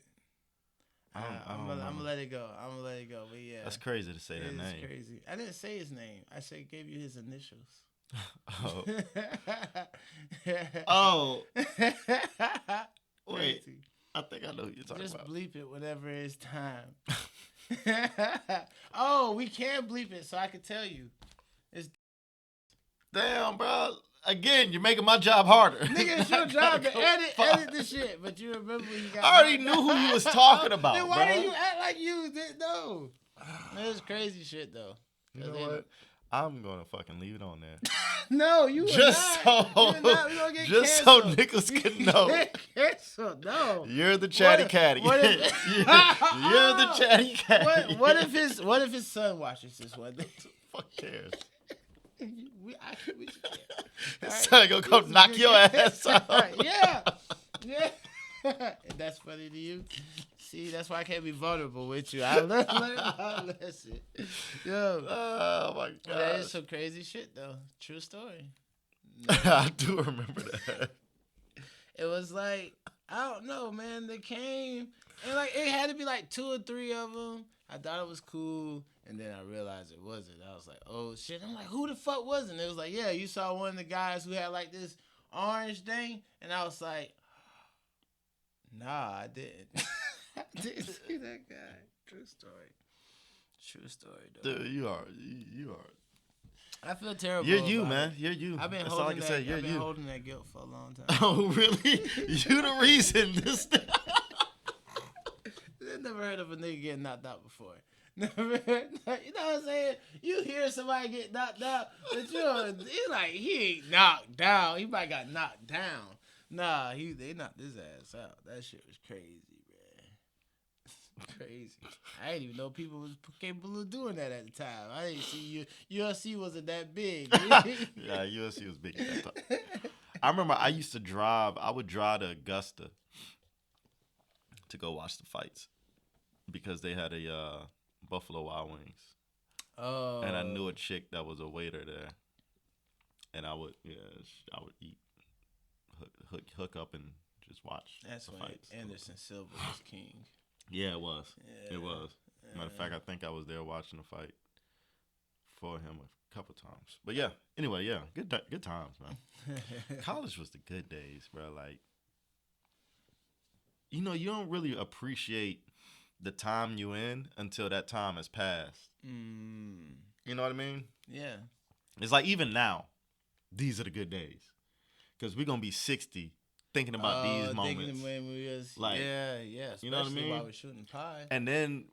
I don't I'm gonna remember. let it go. I'm gonna let it go. But yeah. That's crazy to say It that is name. crazy. I didn't say his name. I said gave you his initials. Oh. Oh. Wait. Crazy. I think I know who you're talking Just about. bleep it whenever it's time. Oh, we can bleep it, so I can tell you. Damn, bro. Again, you're making my job harder. Nigga, it's your I job gotta to go edit fuck. the shit, but you remember when you got. I already knocked knew who out. you was talking about, Then why bro. did you act like you didn't know? It was crazy shit though. You know what? I'm gonna fucking leave it on there. No, you Just not. so, You're not. We gonna get just so canceled. niggas can know. Get canceled. No. You're the chatty What- catty. what if- you're the chatty catty. What if his son watches this one day? Fuck cares? We should care. His son gonna come knock your ass out. Yeah. That's funny to you. See, that's why I can't be vulnerable with you. I learned my lesson. Yo, Oh my god. that is some crazy shit though. True story. I do remember that. It was like, I don't know, man. They came and like it had to be like 2 or 3 of them. I thought it was cool, and then I realized it wasn't. I was like, oh shit. I'm like, who the fuck wasn't? It was like, yeah, you saw one of the guys who had like this orange thing, and I was like, nah, I didn't. I didn't see that guy. True story. True story, though. Dude, you are. I feel terrible. You're you, about man. it. You're you. I've been That's all I holding can that. say. You're I've been you. holding that guilt for a long time. Oh, really? You the reason this thing. I never heard of a nigga getting knocked out before. Never heard, you know what I'm saying? You hear somebody get knocked out, but you like, he ain't knocked down. He might got knocked down. Nah, they knocked his ass out. That shit was crazy, man. Crazy. I didn't even know people was capable of doing that at the time. I didn't see UFC wasn't that big. Yeah, UFC was big at that time. I remember I would drive to Augusta to go watch the fights because they had a Buffalo Wild Wings. Oh. And I knew a chick that was a waiter there. And I would eat, hook up and just watch That's the when fights. Anderson Silva was king. Yeah, it was. Yeah. It was. Matter of fact, I think I was there watching the fight for him a couple times. But yeah, anyway, yeah, good times, man. College was the good days, bro. Like, you don't really appreciate the time you in until that time has passed. You know what I mean? Yeah. It's like even now, these are the good days. Because we're going to be 60 thinking about these moments. Thinking when we was, like, yeah. You know what I mean? While we're shooting pie. And then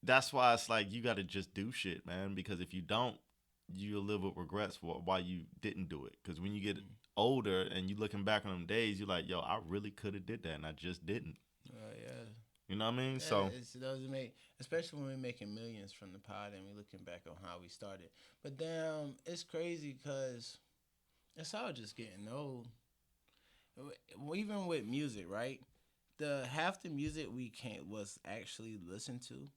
that's why it's like you got to just do shit, man. Because if you don't, you'll live with regrets for why you didn't do it. Because when you get older and you looking back on them days, you're like, yo, I really could have did that and I just didn't. Yeah. You know what I mean? Yeah, So it doesn't make, especially when we're making millions from the pod and we're looking back on how we started. But damn, it's crazy because it's all just getting old. Even with music, right? Half the music we was actually listened to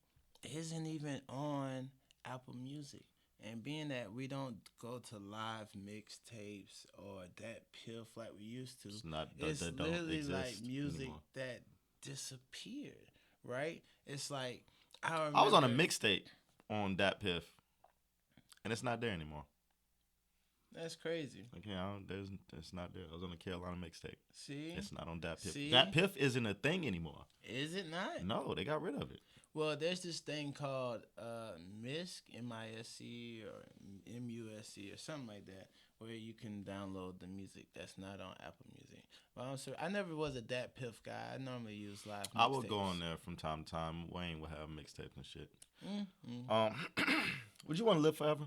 isn't even on Apple Music. And being that we don't go to live mixtapes or that piff like we used to, it's literally like music anymore. That disappeared, right? It's like I was on a mixtape on Dat Piff, and it's not there anymore. That's crazy. Okay, it's not there. I was on a Carolina mixtape. See, it's not on Dat Piff. Dat Piff isn't a thing anymore. Is it not? No, they got rid of it. Well, there's this thing called MISC, M-I-S-C or M-U-S-C or something like that, where you can download the music that's not on Apple Music. Well, I'm sorry, I never was a Dat Piff guy. I normally use live mixtapes. I would go on there from time to time. Wayne would have mixtapes and shit. Would you want to live forever?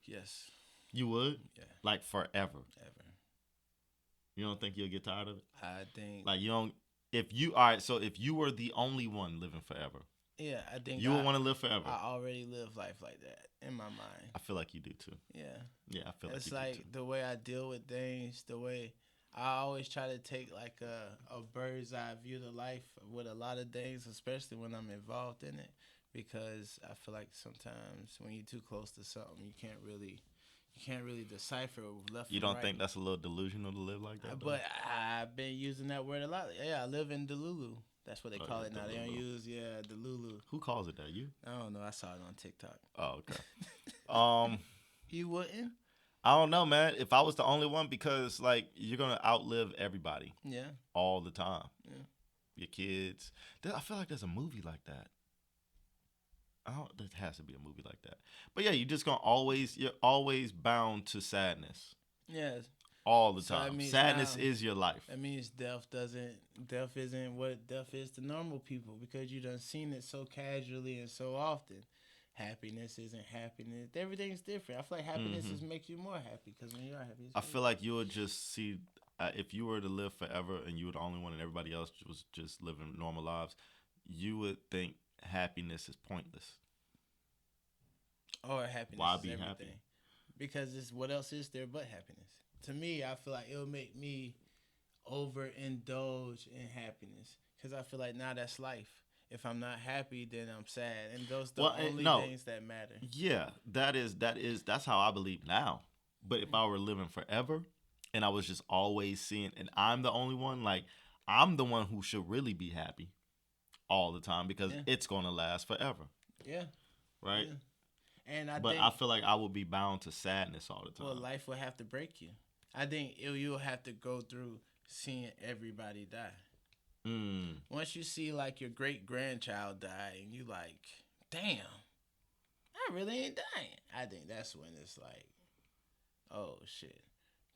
Yes. You would? Yeah. Like forever? Ever. You don't think you'll get tired of it? I think. Like you don't. If you were the only one living forever, yeah, I think you would want to live forever. I already live life like that in my mind. I feel like you do too. Yeah. Yeah, I feel it's like you do too. The way I deal with things, the way I always try to take like a bird's eye view to life with a lot of things, especially when I'm involved in it, because I feel like sometimes when you're too close to something, you can't really decipher left. You don't right. think that's a little delusional to live like that? But I've been using that word a lot. Yeah, I live in Delulu. That's what they call it now. They don't use Delulu. Who calls it that? You? I don't know. I saw it on TikTok. Oh, okay. You wouldn't? I don't know, man. If I was the only one, because like you're gonna outlive everybody. Yeah. All the time. Yeah. Your kids. I feel like there's a movie like that. There has to be a movie like that. But yeah, you're always bound to sadness. Yes. All the time. Sadness is your life. That means death isn't what death is to normal people, because you done seen it so casually and so often. Happiness isn't happiness. Everything's different. I feel like happiness just makes you more happy, because when you're happy, I feel like you would just see, if you were to live forever and you were the only one and everybody else was just living normal lives, you would think happiness is pointless. Or happiness Why is be everything. happy? Because what else is there but happiness? To me, I feel like it'll make me overindulge in happiness, because I feel like now that's life. If I'm not happy, then I'm sad, and those are the only things that matter. Yeah, that's how I believe now. But if I were living forever, and I was just always seeing, and I'm the only one, like I'm the one who should really be happy all the time, because it's gonna last forever. Yeah. Right. Yeah. And I feel like I would be bound to sadness all the time. Well, life will have to break you. I think you'll have to go through seeing everybody die. Once you see like your great grandchild die, and you like, damn, I really ain't dying. I think that's when it's like, oh shit,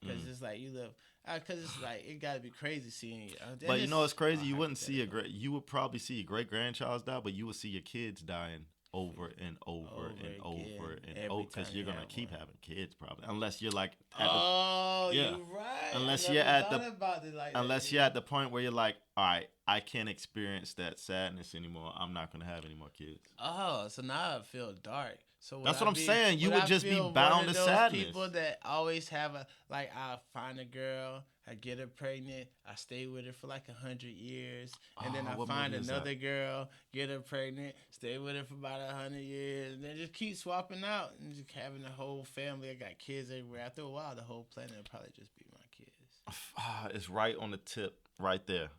because it's like you live. Because it's like it gotta be crazy seeing you. But you know it's crazy. You would probably see your great grandchild die, but you would see your kids dying over and over and over again, and every over because time you're you gonna have keep one. having kids probably unless you're like Oh, yeah you're right. unless I you're never at thought the about it like unless that. you're at the point where you're like, all right, I can't experience that sadness anymore. I'm not gonna have any more kids. Oh, so now I feel dark. So That's what I'm saying. You would just be feel one bound of to those sadness. people that always have a like? I find a girl, I get her pregnant, I stay with her for like 100 years, and then I What find movie is another that? girl, get her pregnant, stay with her for about 100 years, and then just keep swapping out and just having a whole family. I got kids everywhere. After a while, the whole planet will probably just be my kids. It's right on the tip, right there.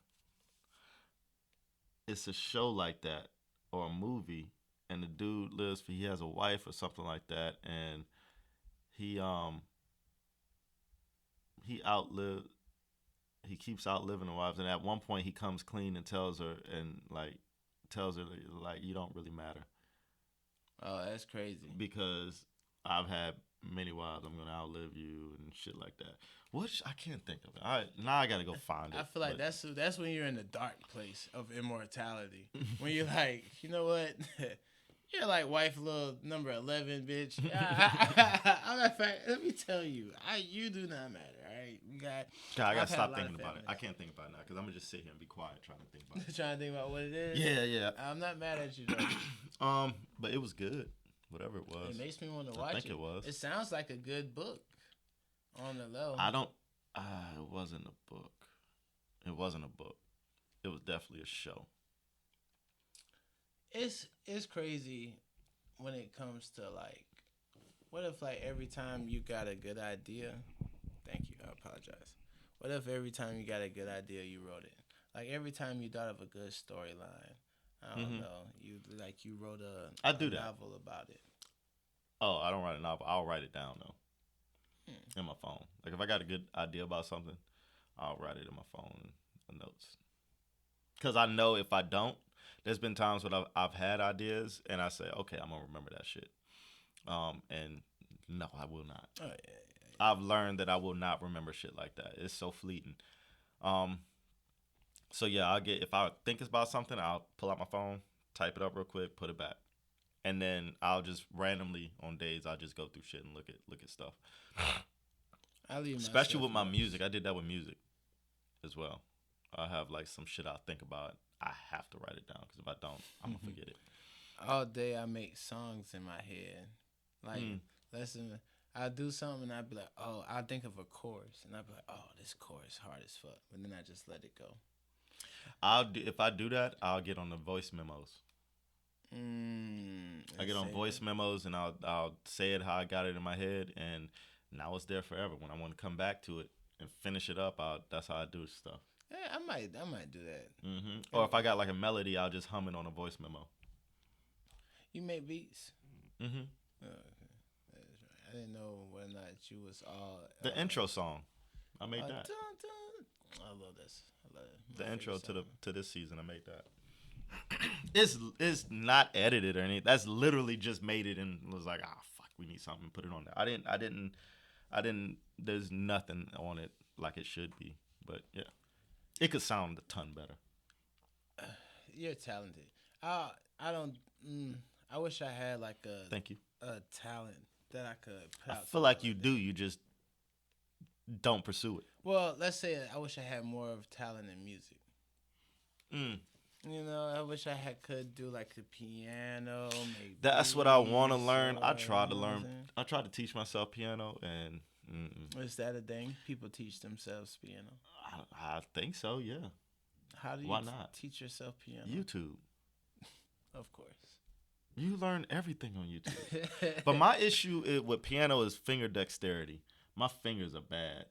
It's a show like that or a movie, and the dude lives for he has a wife or something like that, and he he outlived he keeps outliving the wives, and at one point he comes clean and tells her like you don't really matter Oh, that's crazy. because I've had many wives. I'm gonna outlive you and shit like that. I can't think of it. Now I gotta go find it. I feel like that's when you're in the dark place of immortality. When you're like, you know what? You're like wife little number 11, bitch. Let me tell you, you do not matter. All right, I gotta I've had a stop lot thinking of about it. family. I can't think about it now because I'm gonna just sit here and be quiet trying to think about it. Trying to think about what it is. Yeah. I'm not mad at you though. But it was good, whatever it was. It makes me want to I watch think it. it was. It sounds like a good book. On the low. I don't. It wasn't a book. It wasn't a book. It was definitely a show. It's crazy when it comes to like, what if like every time you got a good idea, thank you, I apologize. What if every time you got a good idea you wrote it? Like every time you thought of a good storyline, I don't know, you wrote I do that. novel about it. Oh, I don't write a novel. I'll write it down though in my phone. Like if I got a good idea about something, I'll write it in my phone and notes. Because I know if I don't, there's been times when I've had ideas and I say, okay, I'm gonna remember that shit. And no, I will not. Oh yeah. I've learned that I will not remember shit like that. It's so fleeting. Um, so yeah, if I think it's about something, I'll pull out my phone, type it up real quick, put it back, and then I'll just randomly on days I'll just go through shit and look at stuff. I leave Especially with my notes. music, I did that with music as well. I have like some shit I think about. I have to write it down because if I don't, I'm gonna forget it. All day I make songs in my head. Like listen, I do something and I be like, oh, I think of a chorus and I be like, oh, this chorus hard as fuck, but then I just let it go. If I do that, I'll get on the voice memos. I get on voice memos and I'll say it how I got it in my head, and now it's there forever. When I want to come back to it and finish it up, that's how I do stuff. Yeah, I might do that. Or if I got like a melody, I'll just hum it on a voice memo. You make beats. Oh, okay. I didn't know whether or not you was all The intro song, I made that. Dun, dun. I love this. I love it. The intro to this season, I made that. It's not edited or anything. That's literally just made it and was like, fuck, we need something, put it on there. I didn't. There's nothing on it like it should be, but yeah, it could sound a ton better. You're talented. I don't. I wish I had like Thank you. A talent that I could put out. I feel like you do. You just don't pursue it. Well, let's say I wish I had more of talent in music. You know, I wish I could do like the piano. Maybe that's what I want to learn. I tried to learn. I tried to teach myself piano, and is that a thing? People teach themselves piano. I think so. Yeah. How do you not teach yourself piano? YouTube. Of course. You learn everything on YouTube. But my issue with piano is finger dexterity. My fingers are bad.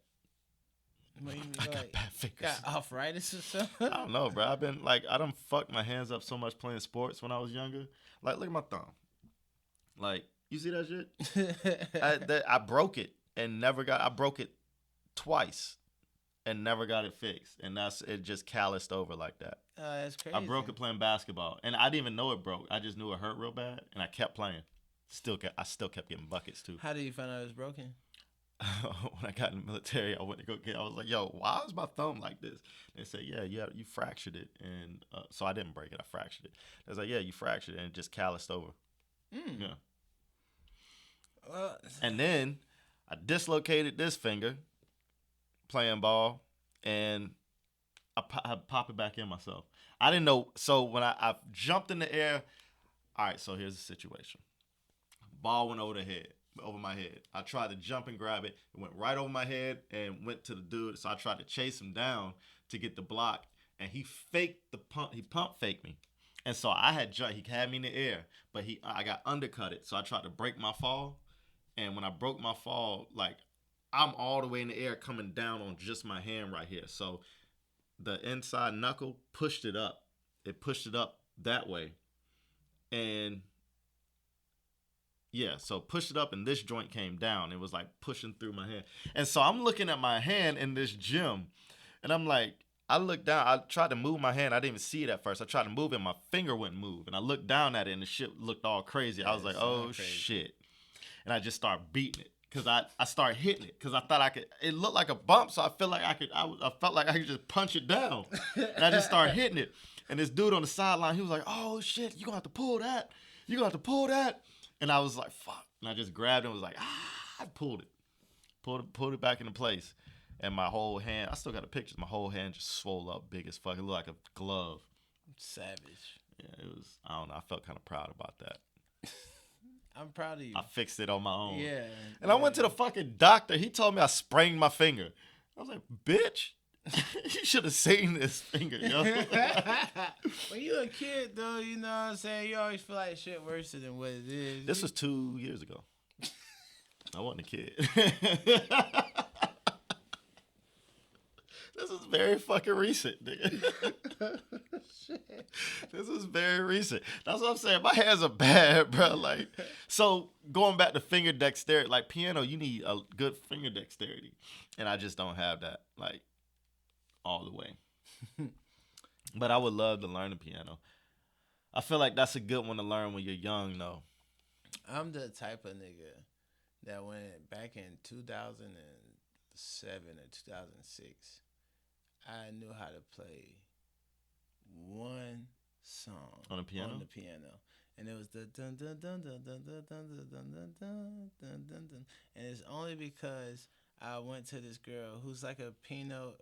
I got bad fingers. Got arthritis or something? I don't know, bro. I done fucked my hands up so much playing sports when I was younger. Like, look at my thumb. Like, you see that shit? I broke it and I broke it twice and never got it fixed. And it just calloused over like that. That's crazy. I broke it playing basketball. And I didn't even know it broke. I just knew it hurt real bad. And I kept playing. I still kept getting buckets, too. How did you find out it was broken? When I got in the military, I went to go get. I was like, "Yo, why is my thumb like this?" They said, "Yeah, you fractured it," and so I didn't break it. I fractured it. I was like, "Yeah, you fractured it, and it just calloused over." Yeah. Well, And then I dislocated this finger playing ball, and I pop it back in myself. I didn't know. So when I jumped in the air, all right, so here's the situation. Ball went over my head. I tried to jump and grab it. It went right over my head and went to the dude. So I tried to chase him down to get the block, and he faked the pump. He pump faked me. And so I had jumped. He had me in the air, but I got undercutted. So I tried to break my fall. And when I broke my fall, like, I'm all the way in the air coming down on just my hand right here. So the inside knuckle pushed it up. It pushed it up that way. And yeah, so pushed it up and this joint came down. It was like pushing through my hand. And so I'm looking at my hand in this gym, and I'm like, I looked down. I tried to move my hand. I didn't even see it at first. I tried to move it. My finger wouldn't move. And I looked down at it, and the shit looked all crazy. I was like, oh, shit. And I just started beating it because I started hitting it because I thought I could. It looked like a bump, so I felt like I felt like I could just punch it down. And I just started hitting it. And this dude on the sideline, he was like, oh, shit, you're going to have to pull that. You're going to have to pull that. And I was like, fuck. And I just grabbed it and was like, I pulled it. Pulled it back into place. And my whole hand, I still got the pictures. My whole hand just swole up big as fuck. It looked like a glove. Savage. Yeah, it was, I don't know. I felt kind of proud about that. I'm proud of you. I fixed it on my own. Yeah. And I went to the fucking doctor. He told me I sprained my finger. I was like, bitch, you should have seen this finger, yo. When you a kid, though, you know what I'm saying? You always feel like shit worse than what it is. This was 2 years ago. I wasn't a kid. This is very fucking recent, nigga. Shit. This is very recent. That's what I'm saying. My hands are bad, bro. Like, so going back to finger dexterity, like piano, you need a good finger dexterity, and I just don't have that, like, all the way. But I would love to learn the piano. I feel like that's a good one to learn when you're young, though. I'm the type of nigga that went back in 2007 or 2006. I knew how to play one song On the piano? And it was the dun dun dun dun dun dun dun dun dun dun dun dun dun. And it's only because I went to this girl who's like a piano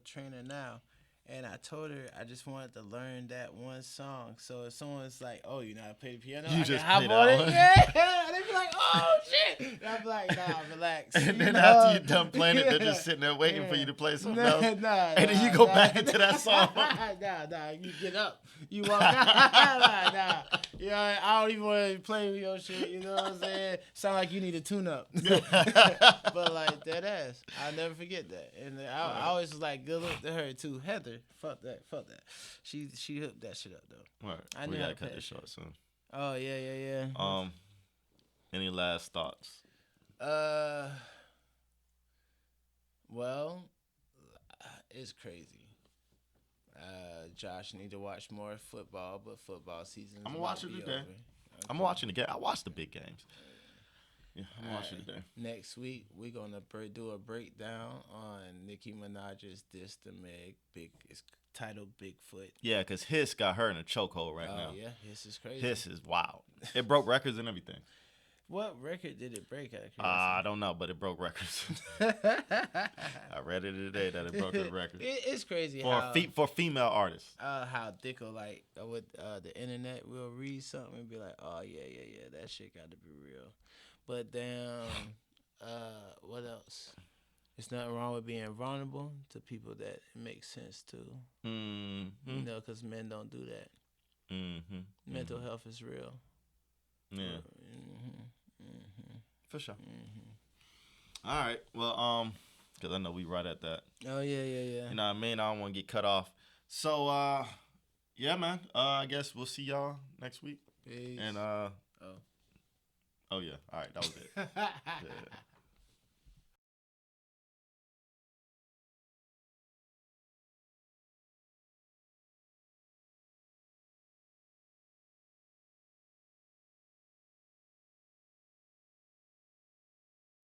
trainer now, and I told her I just wanted to learn that one song. So if someone's like, "Oh, you know how to play the piano?" You I just can hop play on that it. one. Yeah, and they be like, "Oh shit!" And I'm like, "Nah, relax." And then after you're done playing it, they're just sitting there waiting for you to play something else. And then you go back into that song. Nah, you get up. You walk out. Nah. You know, I don't even want to play with your shit, you know what I'm saying? Sound like you need a tune-up. But, like, that ass. I'll never forget that. And I always was like, good look to her, too. Heather, fuck that. She hooked that shit up, though. Right. I We knew got how to to cut play this it. short soon. Oh, yeah. Any last thoughts? Well, it's crazy. Josh need to watch more football, but football season. I'm gonna watch it today. Okay. I'm watching the game. I watch the big games. Yeah, I'm watching it today. Next week we're gonna do a breakdown on Nicki Minaj's "Diss to Meg." It's titled Bigfoot. Yeah, because Hiss got her in a chokehold right now. Oh yeah, Hiss is crazy. Hiss is wild. It broke records and everything. What record did it break? I don't know, but it broke records. I read it today that it broke a record. It's crazy for female artists. How Dicko like with the internet will read something and be like, oh yeah, that shit got to be real. But then what else? It's nothing wrong with being vulnerable to people that it makes sense to. Mm-hmm. You know, because men don't do that. Mm-hmm. Mental health is real. Yeah. For sure. All right. Well, because I know we right at that. Oh yeah. You know what I mean? I don't want to get cut off. So, yeah, man. I guess we'll see y'all next week. Peace. And oh yeah. All right. That was it. Yeah.